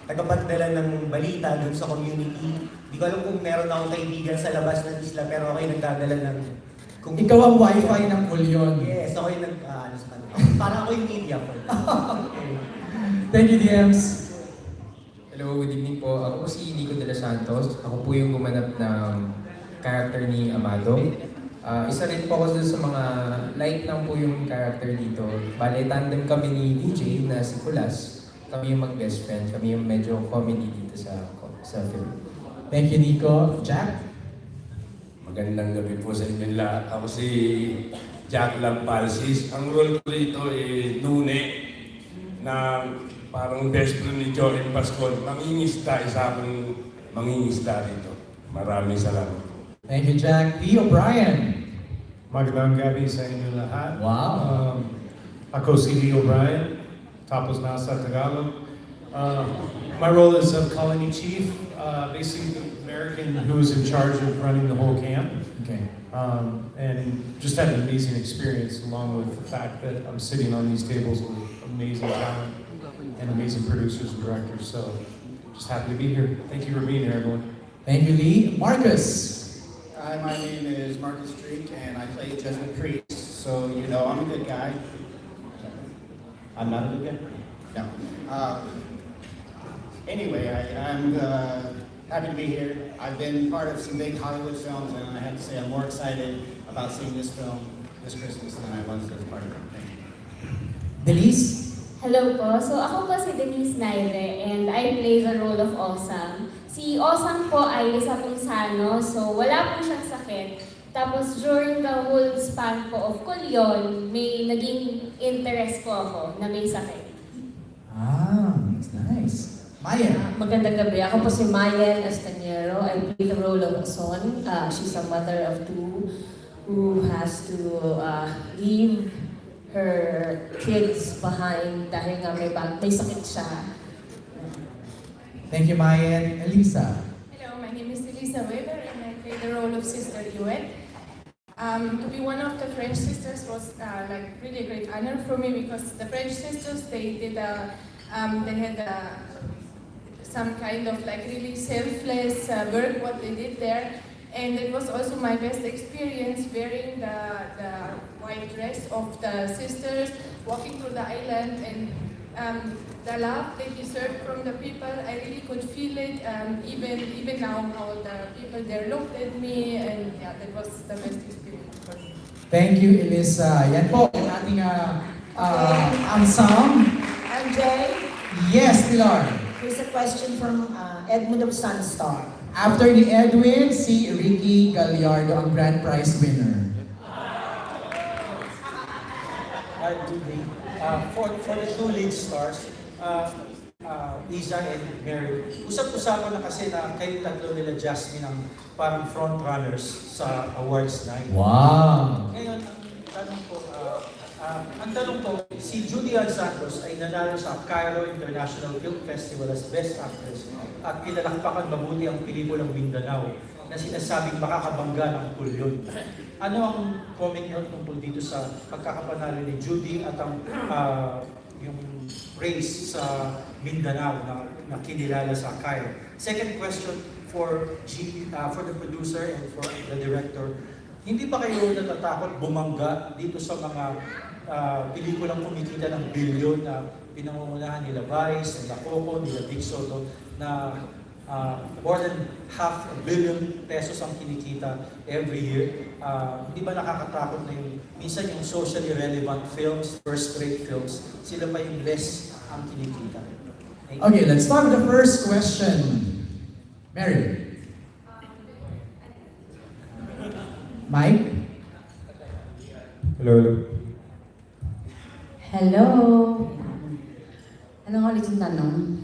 tagapagdala ng balita dun sa community. Hindi ko alam kung meron akong kaibigan sa labas ng isla, pero ako yung nagdadala ng... Ikaw ang wifi ng CULION. Yes, ako yung parang ako yung media po. Thank you, DMs. Hello, good evening po. Ako po si Nico de los Santos. Ako po yung gumanap ng character ni Amado. Isa rin po ako dun sa mga light lang po yung character dito. Bale, tandem kami ni DJ na si Kulas. Kami yung mag-best friend. Kami yung medyo comedy dito sa film. Thank you, Nico. Jack? Magandang gabi po sa inyo lahat. Ako si Jack Lampalsis. Ang role ko dito ay Nune na parang best friend ni Joel Pascual. Mangingisda, isa akong mangingisda dito. Maraming salamat. Thank you, Jack. P. O'Brien. Magandang gabi sa inyo lahat. Wow. Ako si Lee O'Brien, tapos nasa Tagalog. My role is a colony chief, basically the American who's in charge of running the whole camp. Okay. And just had an amazing experience along with the fact that I'm sitting on these tables with amazing talent and amazing producers and directors. So just happy to be here. Thank you for being here, everyone. Thank you, Lee. Marcus. Hi, my name is Marcus Street, and I play Jesuit Priest. So, you know, I'm a good guy. I'm not a good guy? No. Anyway, I'm happy to be here. I've been part of some big Hollywood films, and I have to say I'm more excited about seeing this film this Christmas than I was as part of it. Thank you. Denise? Hello po. So ako po si Denise Naire and I play the role of Osam. Si Osam po ay isa pong sano, so wala po siyang sakit. Tapos during the whole span po of CULION, may naging interest po ako na may sakit. That's nice. Mayan. Magandang gabi. Ako po si Mayan Estanero. I play the role of Son. She's a mother of two who has to leave her kids behind dahil nga may sakit siya. Thank you, Mayan. Elisa. Hello, my name is Elisa Weber and I play the role of Sister Yvette. To be one of the French sisters was like really a great honor for me because the French sisters, they had some kind of like really selfless work what they did there. And it was also my best experience wearing the white dress of the sisters, walking through the island, and the love they deserved from the people, I really could feel it. Even now, how the people there looked at me, and yeah, that was the best experience for me. Thank you, Elisa. Yan po ang ating ensemble. I'm Jay. Yes, Pilar. Here's a question from Edmund of Sunstar. After ni Edwin, si Ricky Gallardo ang grand prize winner. For the two lead stars, Isa and Mary, usap-usapan na kasi na kayo tatlo nila Jasmine ang parang front runners sa awards night. Wow! Ngayon, ang tanong ko, si Judy Ann Santos ay nanalo sa Cairo International Film Festival as Best Actress at pinalakpakan mabuti ang pelikulang Mindanao na sinasabing makakabangga ng CULION. Ano ang comment niyo tungkol dito sa pagkakapanalo ni Judy at ang yung race sa Mindanao na kinilala sa Cairo? Second question for the producer and for the director. Hindi ba kayo natatakot bumangga dito sa mga pelikulang kumikita ng bilyon na pinangungunahan nila Vice, nila Coco, nila Big Soto na more than $500 million pesos ang kinikita every year? Hindi ba nakakatakot na minsan yung socially relevant films, first-rate films, sila pa yung less ang kinikita? Okay, let's start with the first question. Mary. Hello. Hello. Ano nga ulit yung tanong?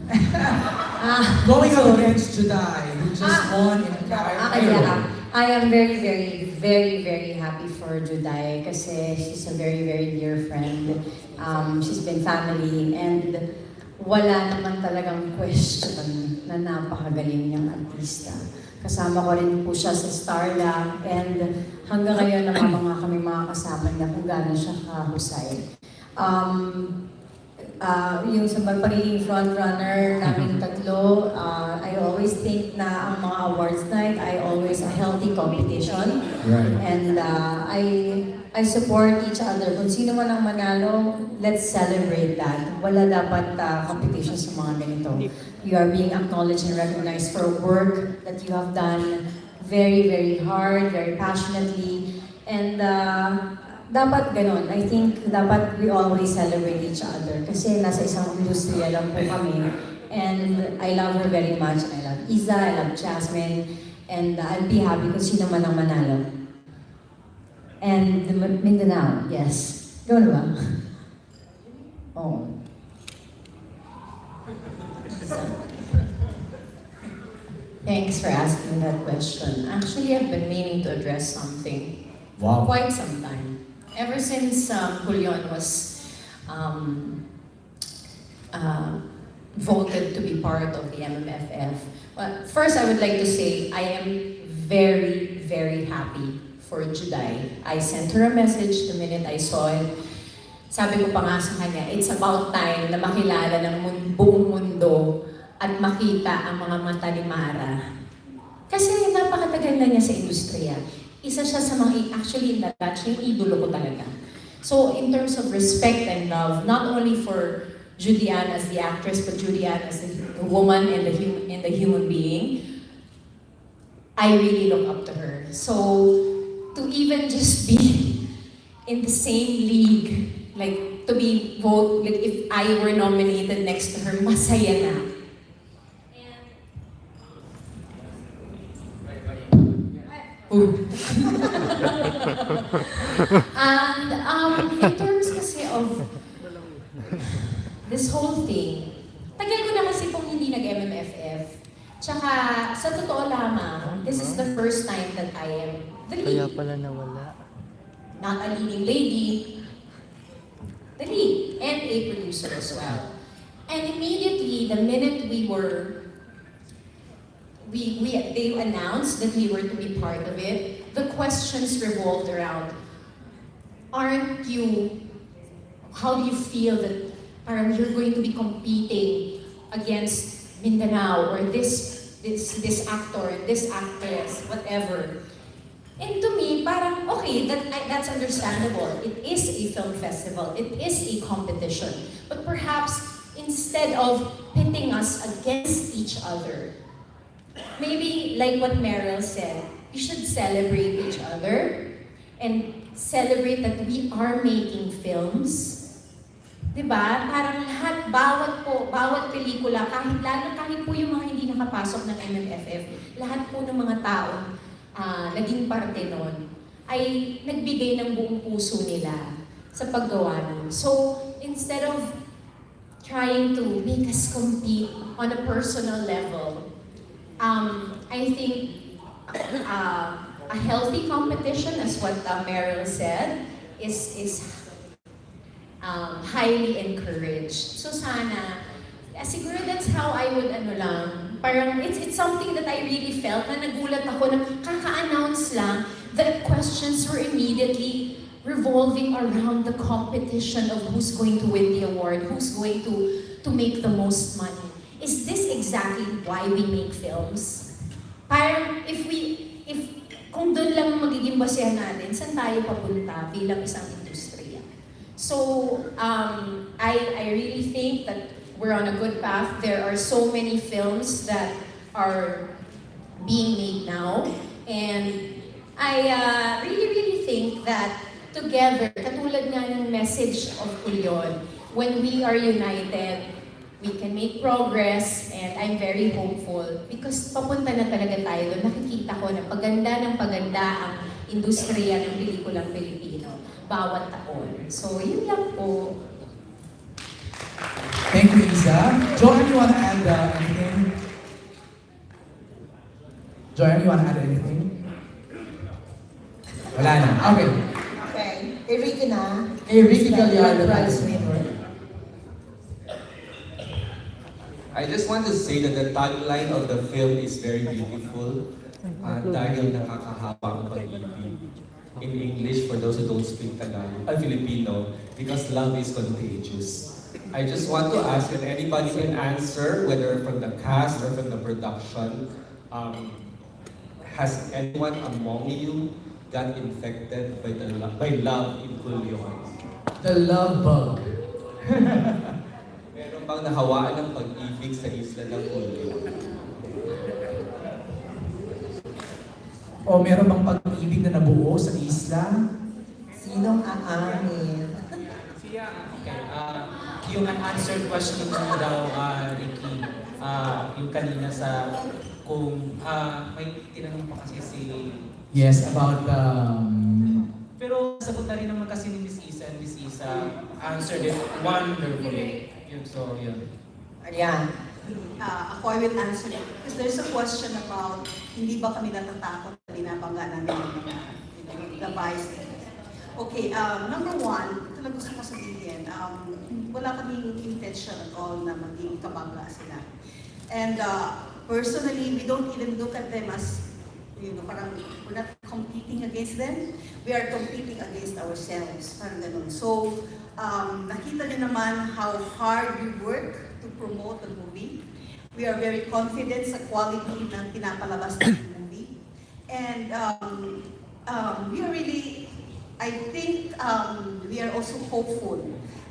Going up against Juday, who just won in Cairo. I am very, very, very, very happy for Juday kasi she's a very, very dear friend. She's been family and wala naman talagang question na napakagaling niyang artista. Kasama ko rin po siya sa Starla and hanggang ngayon mga kami mga kasama niya kung gaano siya kahusay. Yung sa pagiging frontrunner namin tatlo, I always think na ang mga awards night ay always a healthy competition. Right. And I support each other. Kung sino man ang manalo, let's celebrate that. Wala dapat competition sa mga ganito. You are being acknowledged and recognized for work that you have done very, very hard, very passionately. And dapat ganon. I think dapat we always celebrate each other. Kasi nasa isang industriya lang po kami. And I love her very much. I love Iza, I love Jasmine. And I'll be happy kung sino man ang manalo. And Mindanao, yes. Gano'n ba? Oh. Thanks for asking that question. Actually, I've been meaning to address something for quite some time. Ever since CULION was voted to be part of the MMFF. Well, first, I would like to say I am very, very happy for Juday. I sent her a message the minute I saw it. Sabi ko pa nga sa kanya, it's about time na makilala ng buong mundo at makita ang mga mata ni Mara. Kasi napakatagal na niya sa industriya. Isa siya sa mga, actually in that batch, yung idolo ko talaga. So in terms of respect and love, not only for Julian as the actress, but Julian as the woman and the human being, I really look up to her. So to even just be in the same league, like to be voted, like if I were nominated next to her, masaya na. And in terms kasi of this whole thing, tagal ko na kasi pong hindi nag-MMFF. Tsaka sa totoo lamang, this is the first time that I am the lead. Kaya pala nawala. Not a leading lady, the lead, and a producer as well. And immediately, the minute they announced that we were to be part of it, the questions revolved around, how do you feel that you're going to be competing against Mindanao or this actor, this actress, whatever. And to me, parang, okay, that's understandable. It is a film festival. It is a competition. But perhaps, instead of pitting us against each other, maybe like what Meryl said, we should celebrate each other and celebrate that we are making films. Diba? Parang lahat, bawat pelikula, kahit po yung mga hindi nakapasok ng MMFF, lahat po ng mga taong naging parte nun, ay nagbigay ng buong puso nila sa paggawa nun. So, instead of trying to make us compete on a personal level, I think a healthy competition, as what Meryl said, is highly encouraged. So sana, siguro that's how I would parang it's something that I really felt na nagulat ako na kaka-announce lang that questions were immediately revolving around the competition of who's going to win the award, who's going to make the most money. Is this exactly why we make films? Parang kung doon lang magiging basehan natin, saan tayo papunta bilang isang industriya? So, I really think that we're on a good path. There are so many films that are being made now. And I really think that together, katulad nga ng message of CULION, when we are united, we can make progress, and I'm very hopeful because papunta na talaga tayo doon. Nakikita ko na paganda ang industriya ng pelikulang Pilipino bawat taon. So, yun lang po. Thank you, Isa. Joanne, you want to add anything? Joanne, you want to add anything? Wala na. Okay. Okay. Kay Ricky na. Kay Ricky Gallardo. Prize winner. I just want to say that the tagline of the film is very beautiful. Dahil nakakahawa ang pag-ibig. In English, for those who don't speak Tagalog, Filipino, because love is contagious. I just want to ask if anybody can answer, whether from the cast or from the production, has anyone among you got infected by love in CULION? The love bug. Meron bang nahawaan ng pag-ibig sa isla ng CULION? O meron bang pag-ibig na nabuo sa isla? Sinong aamin? Okay. Yung unanswered question mo daw, Ricky, yung kanina sa kung may tinanong pa kasi si... Yes, about Pero sagot na rin naman kasi ni Miss Isa, and Miss Isa answered it wonderfully. Yun, so yun. Ayan. Ako, I will answer it. Because there's a question about, hindi ba kami natatakot na binabangga namin the vice. Okay, number one, ito lang gusto ko sabihin, wala kaming intention at all na maging kabangga sila. And personally, we don't even look at them as, parang we're not competing against them. We are competing against ourselves. Parang ganun. So, nakita niyo naman how hard we work to promote the movie. We are very confident sa quality ng pinapalabas ng movie. And we are really, I think, we are also hopeful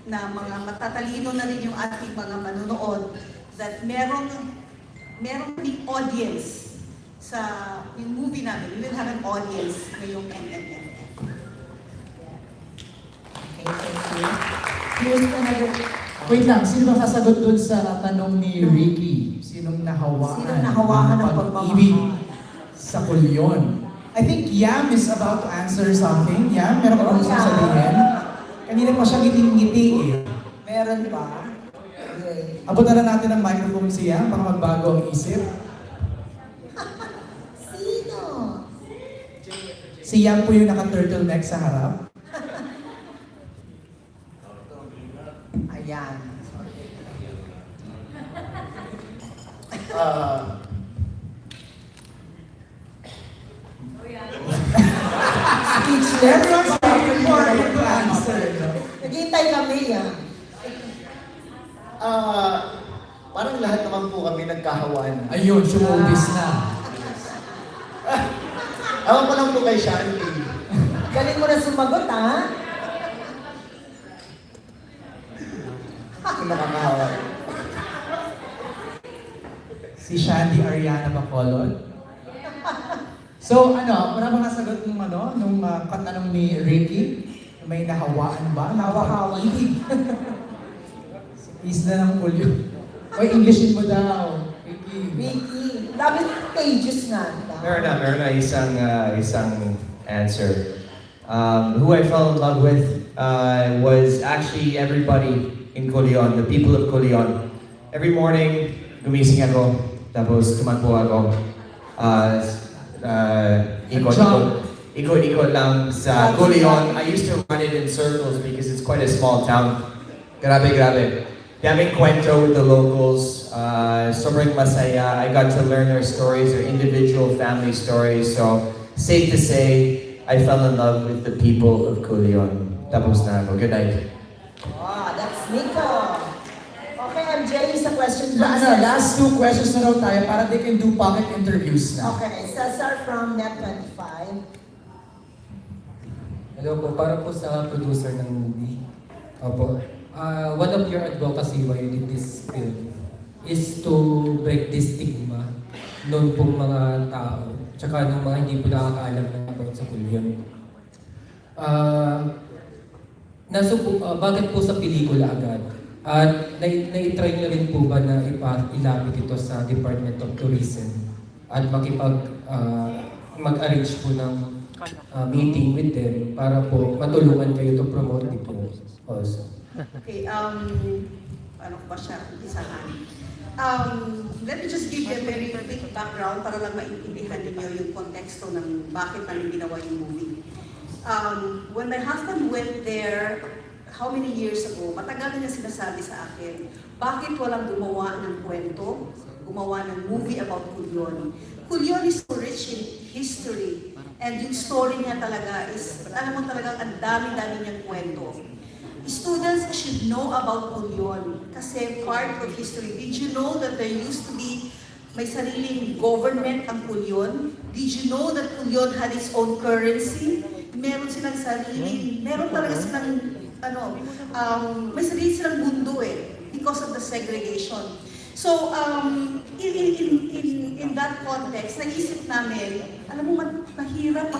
na mga matatalino na rin yung ating mga manonood that merong ding audience sa yung movie namin. We will have an audience ngayong MMFF. Okay, thank you. Here's another... Wait lang, sino ba sasagot dun sa tanong ni Ricky? Sinong nahawakan ng pag-ibig sa CULION? I think Yam is about to answer something. Yam, meron ka bang gusto sabihin? Kanina pa siya ngiti-ngiti eh. Meron ba? Okay. Abutan na natin ang microphone si Yam para magbago ang isip. Sino? Si Yam po yung naka-turtleneck sa harap. Ayan. Speechless. Everyone's waiting for you to answer. Naghihintay kami yan. Parang lahat naman po kami nagkahawaan. Ayun, showbiz na. Ewan ko lang po kay Shanti. Galing mo na sumagot, ha? Kung nakakahawa. Si Shandy Ariana Bacolod. So, wala bang nasagot nung katanong ni Ricky? May nahawaan ba? Nahawakan. Isla ng CULION. Oy, Englishin mo daw, Ricky. Ricky, dami pages nga. Meron na isang answer. Who I fell in love with was actually everybody in CULION, the people of CULION. Every morning, gumising ako, tapos tumakbo ako. Ikot lang sa CULION. I used to run it in circles because it's quite a small town. Grabe. Daming kwento with the locals. Sobrang masaya. I got to learn their stories, their individual family stories. So, safe to say, I fell in love with the people of CULION. Tapos na ako. Good night. Wow, that's Nico. Okay, MJ, sa questions. Last two questions na raw tayo para they can do pocket interviews na. Okay, Cesar from Net25. Hello po, para po sa producer ng movie. Opo. One of your advocacy why you did this film is to break this stigma noon pong mga tao, tsaka nung mga hindi po nakakaalam na about sa CULION. Bakit po sa pelikula agad? At na-try nyo rin po ba na ilapit ito sa Department of Tourism at mag-arrange po ng meeting with them para po matulungan kayo to promote the film also? Okay, ano ba siya, umpisahan. Let me just give you a very quick background para lang maintindihan ninyo yung konteksto ng bakit namin ginawa yung movie. When my husband went there, how many years ago, matagal na niya sinasabi sa akin, bakit walang gumawa ng kwento, gumawa ng movie about CULION. CULION is so rich in history, and yung story niya talaga is, alam mo talagang ang dami-dami niyang kwento. Students should know about CULION kasi part of history. Did you know that there used to be may sariling government ang CULION? Did you know that CULION had its own currency? Meron silang sarili, meron talaga silang may sarili silang mundo because of the segregation. So, in that context, naisip namin, alam mo, mahirap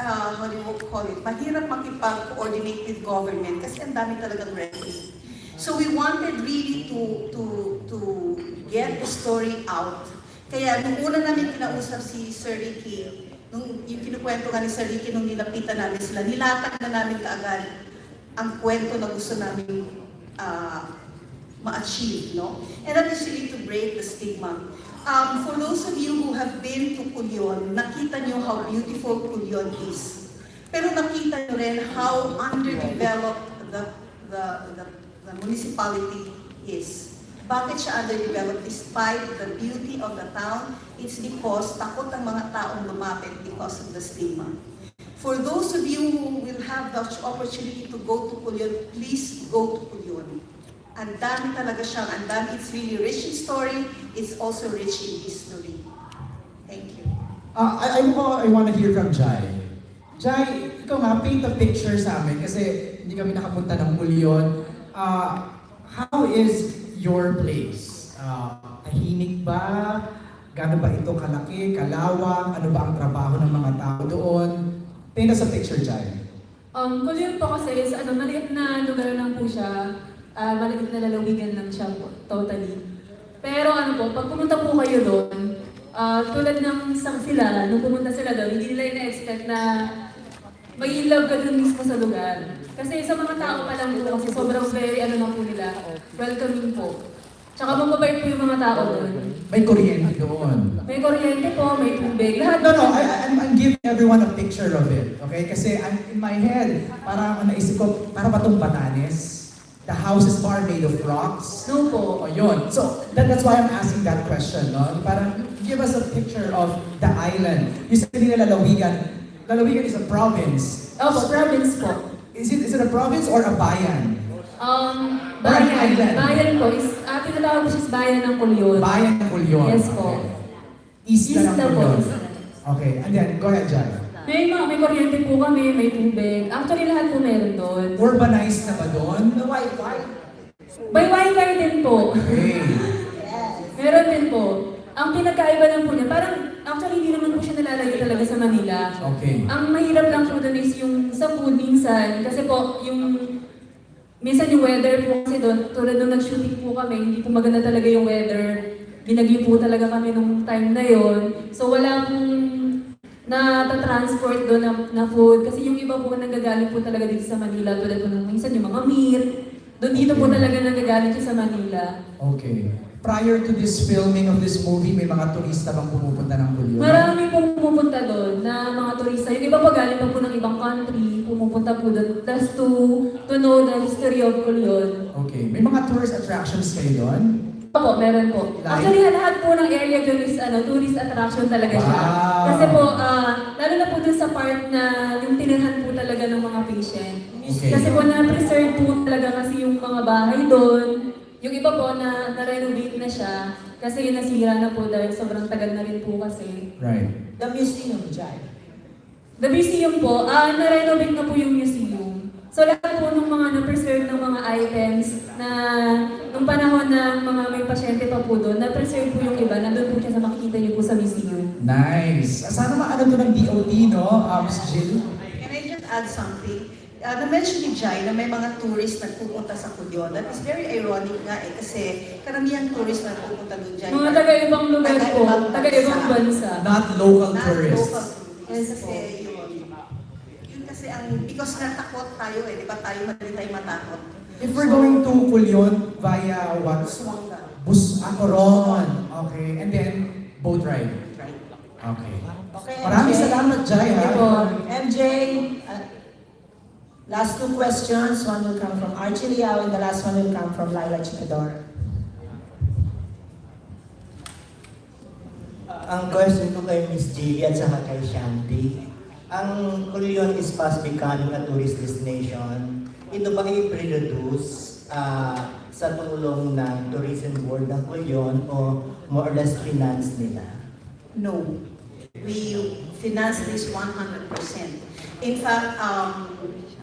how do you call it? Mahirap makipag-coordinate with government kasi ang dami talagang red tape. So we wanted really to get the story out. Kaya nung una namin kinausap si Sir Ricky, yung kinukwento nga ni Sir Ricky nung nilapitan namin sila, nilatag na namin kaagad ang kwento na gusto namin ma-achieve, no? And that is really to break the stigma. For those of you who have been to CULION, nakita nyo how beautiful CULION is. Pero nakita nyo rin how underdeveloped the municipality is. Bakit siya underdeveloped? Despite the beauty of the town, it's because takot ang mga taong lumapit because of the stigma. For those of you who will have the opportunity to go to CULION, please go to CULION. Ang dami talaga siyang, ang dami. It's really rich in story, it's also rich in history. Thank you. I want to hear from Jai. Jai, ikaw nga, paint a picture sa amin kasi hindi kami nakapunta ng CULION. How is your place? Tahimik ba? Gaano ba ito kalaki, kalawang? Ano ba ang trabaho ng mga tao doon? Paint us a picture, Jai. CULION po kasi is maliit na lugar lang po siya. Maliit na lalawigan lang siya po, totally. Pero pag pumunta po kayo doon, tulad ng sila, nung pumunta sila doon, hindi nila ina-expect na mag-i-love ka doon mismo sa lugar. Kasi sa mga tao pa lang po kasi sobrang very na po nila, welcoming po. Tsaka mababait po yung mga tao doon. May kuryente doon. May kuryente po, may tubig, lahat. No, I'm giving everyone a picture of it, okay? Kasi in my head, parang naisip ko, para ba itong Batanes? The houses are made of rocks? No po. Yun. So, that's why I'm asking that question, no? Parang, give us a picture of the island. You said nila Lalawigan. Lalawigan is a province. Province po. Is it a province or a bayan? Bayan. Bayan po. Tinatawag ko siya bayan ng CULION. Bayan ng CULION. Yes po. East na ng CULION. Po. Okay, and then, go ahead, Jai. May kuryente po kami, may tubig. Actually, lahat po meron doon. Urbanized na ba doon? The Wi-Fi. May Wi-Fi din po. Okay. Meron din po. Ang pinagkaiba lang po niya, parang actually hindi naman po siya nalalagay talaga sa Manila. Okay. Ang mahirap lang po doon is yung sa food minsan. Kasi po, minsan yung weather po kasi doon, tulad nung nag-shooting po kami, hindi po maganda talaga yung weather. Binagyo po talaga kami nung time na yon. So wala pong na-transport doon na food. Kasi yung iba po nanggagaling po talaga dito sa Manila. Tulad po ng minsan yung mga meat. Doon dito po talaga nanggagaling siya sa Manila. Okay. Prior to this filming of this movie, may mga turista bang pumupunta ng CULION? Marami pong pumupunta doon na mga turista. Yung iba po galing pa po ng ibang country, pumupunta po doon just to know the history of CULION. Okay. May mga tourist attractions kayo doon? Opo, meron po. Actually, lahat po ng area doon is tourist attraction talaga siya. Wow. Kasi po, lalo na po dun sa part na yung tinirhan po talaga ng mga patient. Okay. Kasi po na-preserve po talaga kasi yung mga bahay doon. Yung iba po na-renovate na siya. Kasi yung nasira na po dahil sobrang tagal na rin po kasi. Right. The museum, Jai. The museum po, na-renovate na po yung museum. So lahat po ng mga na-preserve ng mga items na nung panahon ng mga may pasyente pa po doon, na-preserve po yung iba, nandun po siya sa makikita niyo po sa museum. Nice. Sana maano to ng DOT, no, Ms. Jill? Can I just add something? Na-mention ni Jai na may mga tourists na pupunta sa CULION. That is very ironic nga kasi karamihan tourists na pupunta doon, Jai. Mga taga-ibang lugar po, taga-ibang bansa. Not local tourists. Not local tourists. Yes Kasi yun kasi because natakot tayo di ba tayo madali tayo matakot. If we're going to CULION via what? Coron. Okay. And then, boat ride. Okay. Okay, Maraming MJ. salamat, Jai, ha? Ito, MJ, last two questions. One will come from Archie Liao and the last one will come from Laila Chikador. Ang question ko kay Miss Gilly at saka kay Shanti, ang CULION is fast becoming a tourist destination. Ito ba i-produce sa tulong ng tourism board ng CULION o more or less finance nila? No. We finance this 100%. In fact,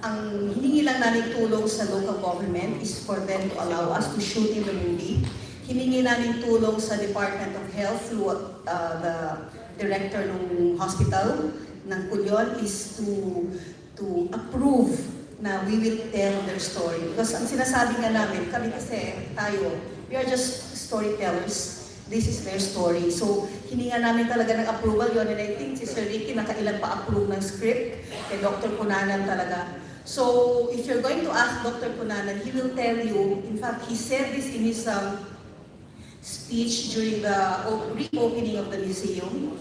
ang hiningi lang namin tulong sa local government is for them to allow us to shoot in the movie. Hiningi namin tulong sa Department of Health through the director ng hospital ng CULION is to approve na we will tell their story. Because ang sinasabi nga namin, kami kasi tayo, we are just storytellers. This is their story. So, hininga namin talaga ng approval yun. And I think si Sir Ricky nakailan pa approve ng script. Kay Dr. Punanan talaga. So, if you're going to ask Dr. Punanan, he will tell you, in fact, he said this in his speech during the reopening of the museum,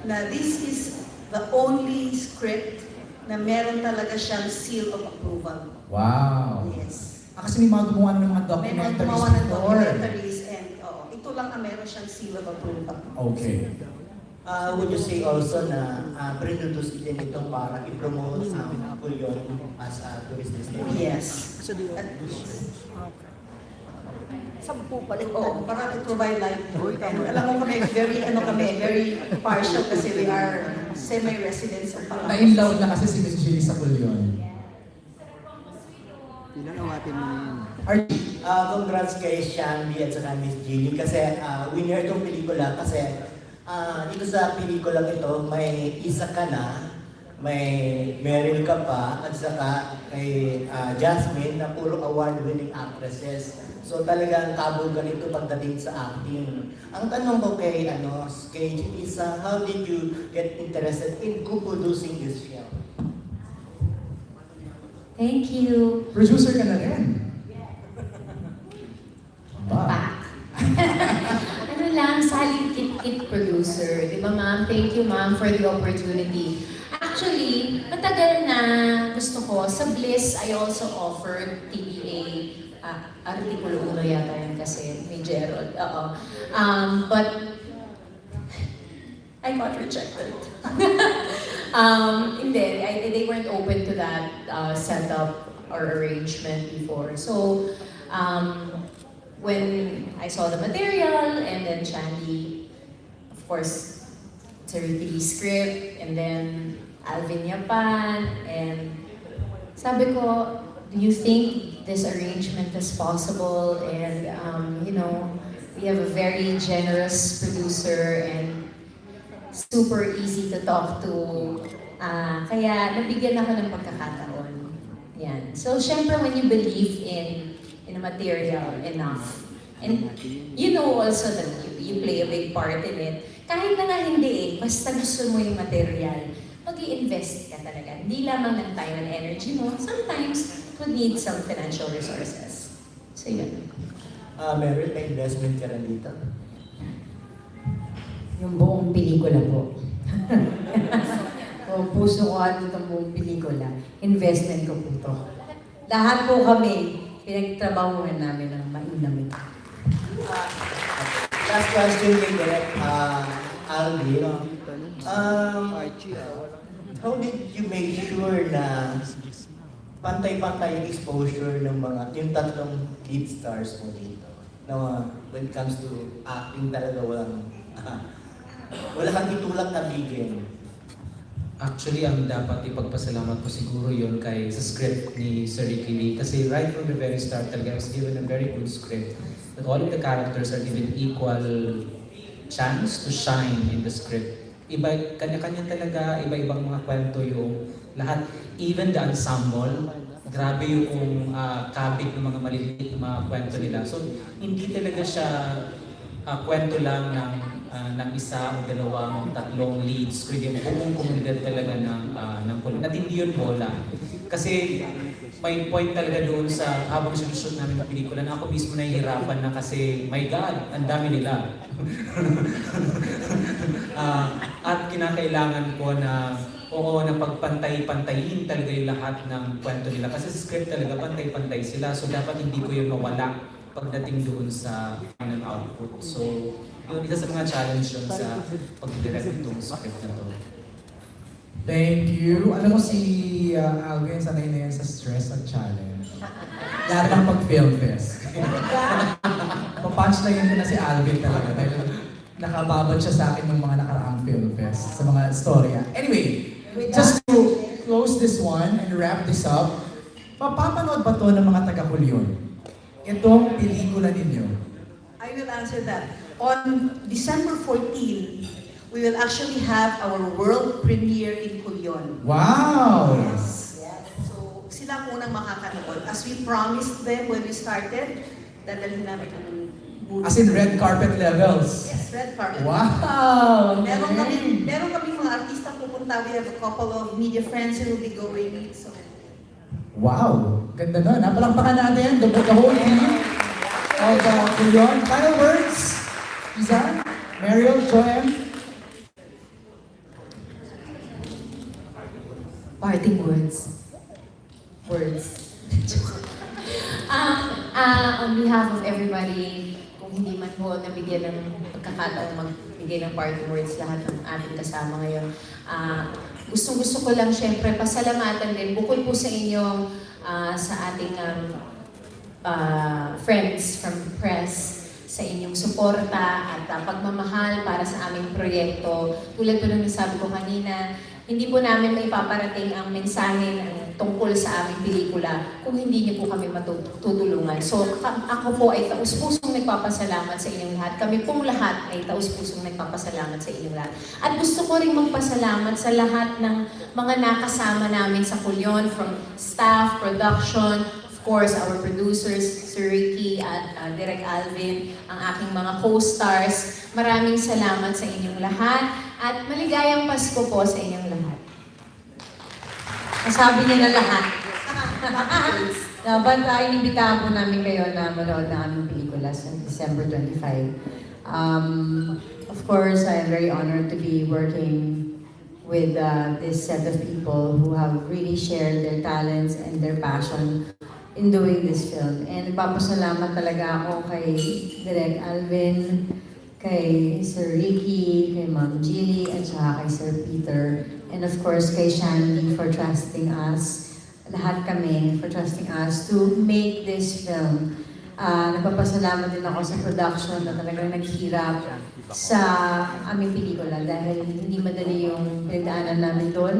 na this is the only script na meron talaga siyang seal of approval. Wow. Yes. Kasi may mga gumawa ng mga May mga documentaries gumawa ng before. documentaries and ito lang ang meron siyang seal of approval. Okay. Would you say also na produce din ito para i-promote ang CULION as a tourist destination? Yes. Sampu pala. Oo, para to provide livelihood. And alam mo kami, very partial kasi we are semi-residents of Palawan. Na-inlove na kasi si Miss Gilly sa CULION. Congrats kay Shandy at saka Miss Gilly kasi winner itong pelikula kasi dito sa pelikulang ito may isa ka na, may Meryl ka pa at saka kay Jasmine na puro award-winning actresses. So talagang kabog ganito pagdating sa acting. Ang tanong ko kay Gilly is how did you get interested in co-producing this film? Thank you. Producer ka na rin. Ano lang, solid kit producer. Di ba ma'am? Thank you ma'am for the opportunity. Actually, matagal na gusto ko. Sa Bliss, I also offered TBA. Artikulo 1 yata yun kasi may Gerald. But I got rejected. Hindi, they weren't open to that setup or arrangement before. So, when I saw the material and then Shandy, of course, Terry script, and then Alvin Yapan, and sabi ko, do you think this arrangement is possible? And we have a very generous producer and super easy to talk to. Kaya nabigyan ako ng pagkakataon. Yan. So, syempre, when you believe in a material enough, and you know also that you play a big part in it, kahit na nga hindi basta gusto mo yung material, mag-i-invest ka talaga. Hindi lamang ng time and energy mo. Sometimes, you need some financial resources. So, yun. Meryl, may investment ka rin dito? Yung buong pelikula po. Puso ko itong buong pelikula. Investment ko po ito. Lahat po kami, pinagtrabahuhan namin ng mainamit. Last question kay Direk Alvin. How did you make sure na pantay-pantay yung exposure ng yung tatlong lead stars mo dito? Na when it comes to acting talaga wala kang itulak na bigyan. Actually, ang dapat ipagpasalamat ko siguro yun sa script ni Sir Ricky Lee. Kasi right from the very start talaga, I was given a very good script. That all of the characters are given equal chance to shine in the script. Kanya-kanya talaga, iba-ibang mga kwento yung lahat. Even the ensemble, grabe yung kabig ng mga maliliit na mga kwento nila. So, hindi talaga siya kwento lang ng isa o dalawang tatlong leads, kundi yung buong komunidad talaga ng At hindi yun bola. Kasi may point talaga doon sa habang sinushoot namin ng pelikula na ako mismo nahihirapan na kasi, my God, ang dami nila. At kinakailangan ko na, oo, na pagpantay-pantayin talaga yung lahat ng kwento nila. Kasi sa script talaga, pantay-pantay sila. So dapat hindi ko yun mawala pagdating doon sa final output. So, yun, isa sa mga challenge yun sa pag-direct itong script na to. Thank you. Alam mo si Alvin, sanay na yan sa stress at challenge. Lalo lang pag film fest. Papunch na yun na si Alvin talaga dahil nakababad siya sa akin ng mga nakaraang film fest sa mga storya. Anyway, just to close this one and wrap this up, mapapanood ba to ng mga taga-CULION? Itong pelikula ninyo? I will answer that. On December 14, we will actually have our world premiere in CULION. Wow! Yes. So, sila ang unang makakanood. As we promised them when we started, dadalhin namin ang movie. As in red carpet levels? Yes, red carpet. Wow! Meron kami mga artista pupunta. We have a couple of media friends who will be going. So, wow! Ganda nun. Napalakpakan natin the whole team of CULION. Final words? Isa? Mariel, Joanne? Parting words. On behalf of everybody, kung hindi man po nabigyan ng pagkakataon magbigay ng parting words lahat ng ating kasama ngayon, gustong-gusto ko lang syempre pasalamatan din bukod po sa inyo sa ating friends from press, sa inyong suporta at pagmamahal para sa aming proyekto. Tulad po ng nasabi ko kanina, hindi po namin maipaparating ang mensahe tungkol sa aming pelikula kung hindi niyo po kami matutulungan. So ako po ay taus-pusong nagpapasalamat sa inyong lahat. Kami pong lahat ay taus-pusong nagpapasalamat sa inyong lahat. At gusto ko rin magpasalamat sa lahat ng mga nakasama namin sa CULION, from staff, production, of course, our producers, Sir Ricky at Direk Alvin, ang aking mga co-stars. Maraming salamat sa inyong lahat. At maligayang Pasko po sa inyong lahat. Nasabi niya na lahat. Dapat inimbitahan po namin kayo na manood na aming pelikula sa December 25. Of course, I am very honored to be working with this set of people who have really shared their talents and their passion in doing this film. And nagpapasalamat talaga ako kay Direk Alvin, kay Sir Ricky, kay Ma'am Jilly, at saka kay Sir Peter. And of course, kay Shandy for trusting us, lahat kami, for trusting us to make this film. Nagpapasalamat din ako sa production na talagang naghirap sa aming pelikula dahil hindi madali yung pinagdaanan namin doon.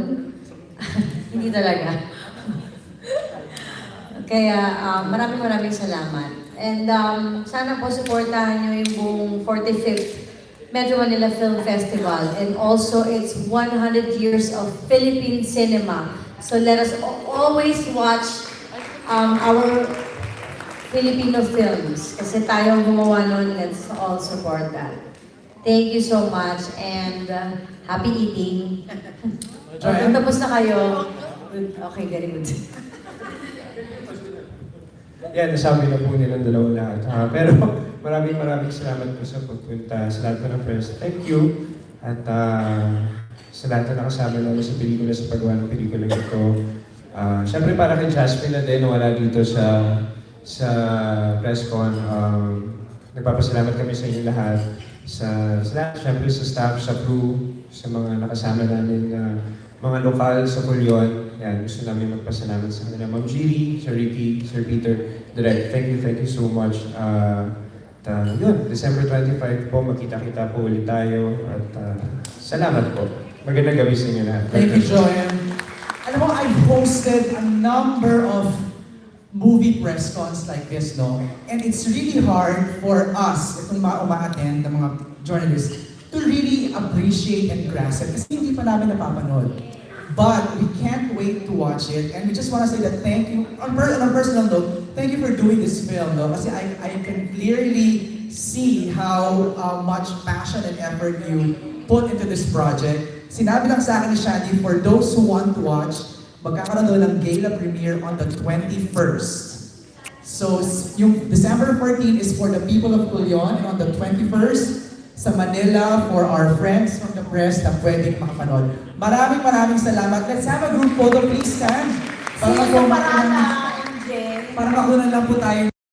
Hindi talaga. Kaya maraming salamat. And sana po supportahan nyo yung buong 45th Metro Manila Film Festival. And also, it's 100 years of Philippine cinema. So let us always watch our Filipino films. Kasi tayo gumawa nun, let's all support that. Thank you so much and happy eating. Kung tapos na kayo, okay, very good. Yan, nasabi na po nilang dalawa lahat. Pero maraming salamat po sa pagpunta sa lahat po ng friends. Thank you. At sa lahat na nakasama namin sa pelikula, sa paggawa ng pelikula ito. Siyempre para kay Jasmine na din, wala dito sa press con. Nagpapasalamat kami sa inyo lahat. Sa lahat, siyempre sa staff, sa crew, sa mga nakasama namin na mga lokal sa CULION. Yan, gusto namin magpasalamat sa kanila. Ma'am Giri, Sir Ricky, Sir Peter, Direct, thank you so much. Yun, December 25 po, makita-kita po ulit tayo. At salamat po. Magandang gabi sa inyo lahat. Thank you, Joanne. Alam mo, I've hosted a number of movie press cons like this, no? And it's really hard for us, itong mga uma-attend ng mga journalists, to really appreciate and grasp it kasi hindi pa namin napapanood. But we can't wait to watch it, and we just want to say that thank you. On a personal note, thank you for doing this film, no? Kasi I can clearly see how much passion and effort you put into this project. Sinabi lang sa akin ni Shandy, for those who want to watch, magkakaroon daw ng gala premiere on the 21st. So, yung December 14 is for the people of CULION, and on the 21st, sa Manila for our friends from the press na pwedeng makapanood. Maraming salamat. Let's have a group photo, please stand. Sino sa parada, MJ? Parang ako na lang po tayo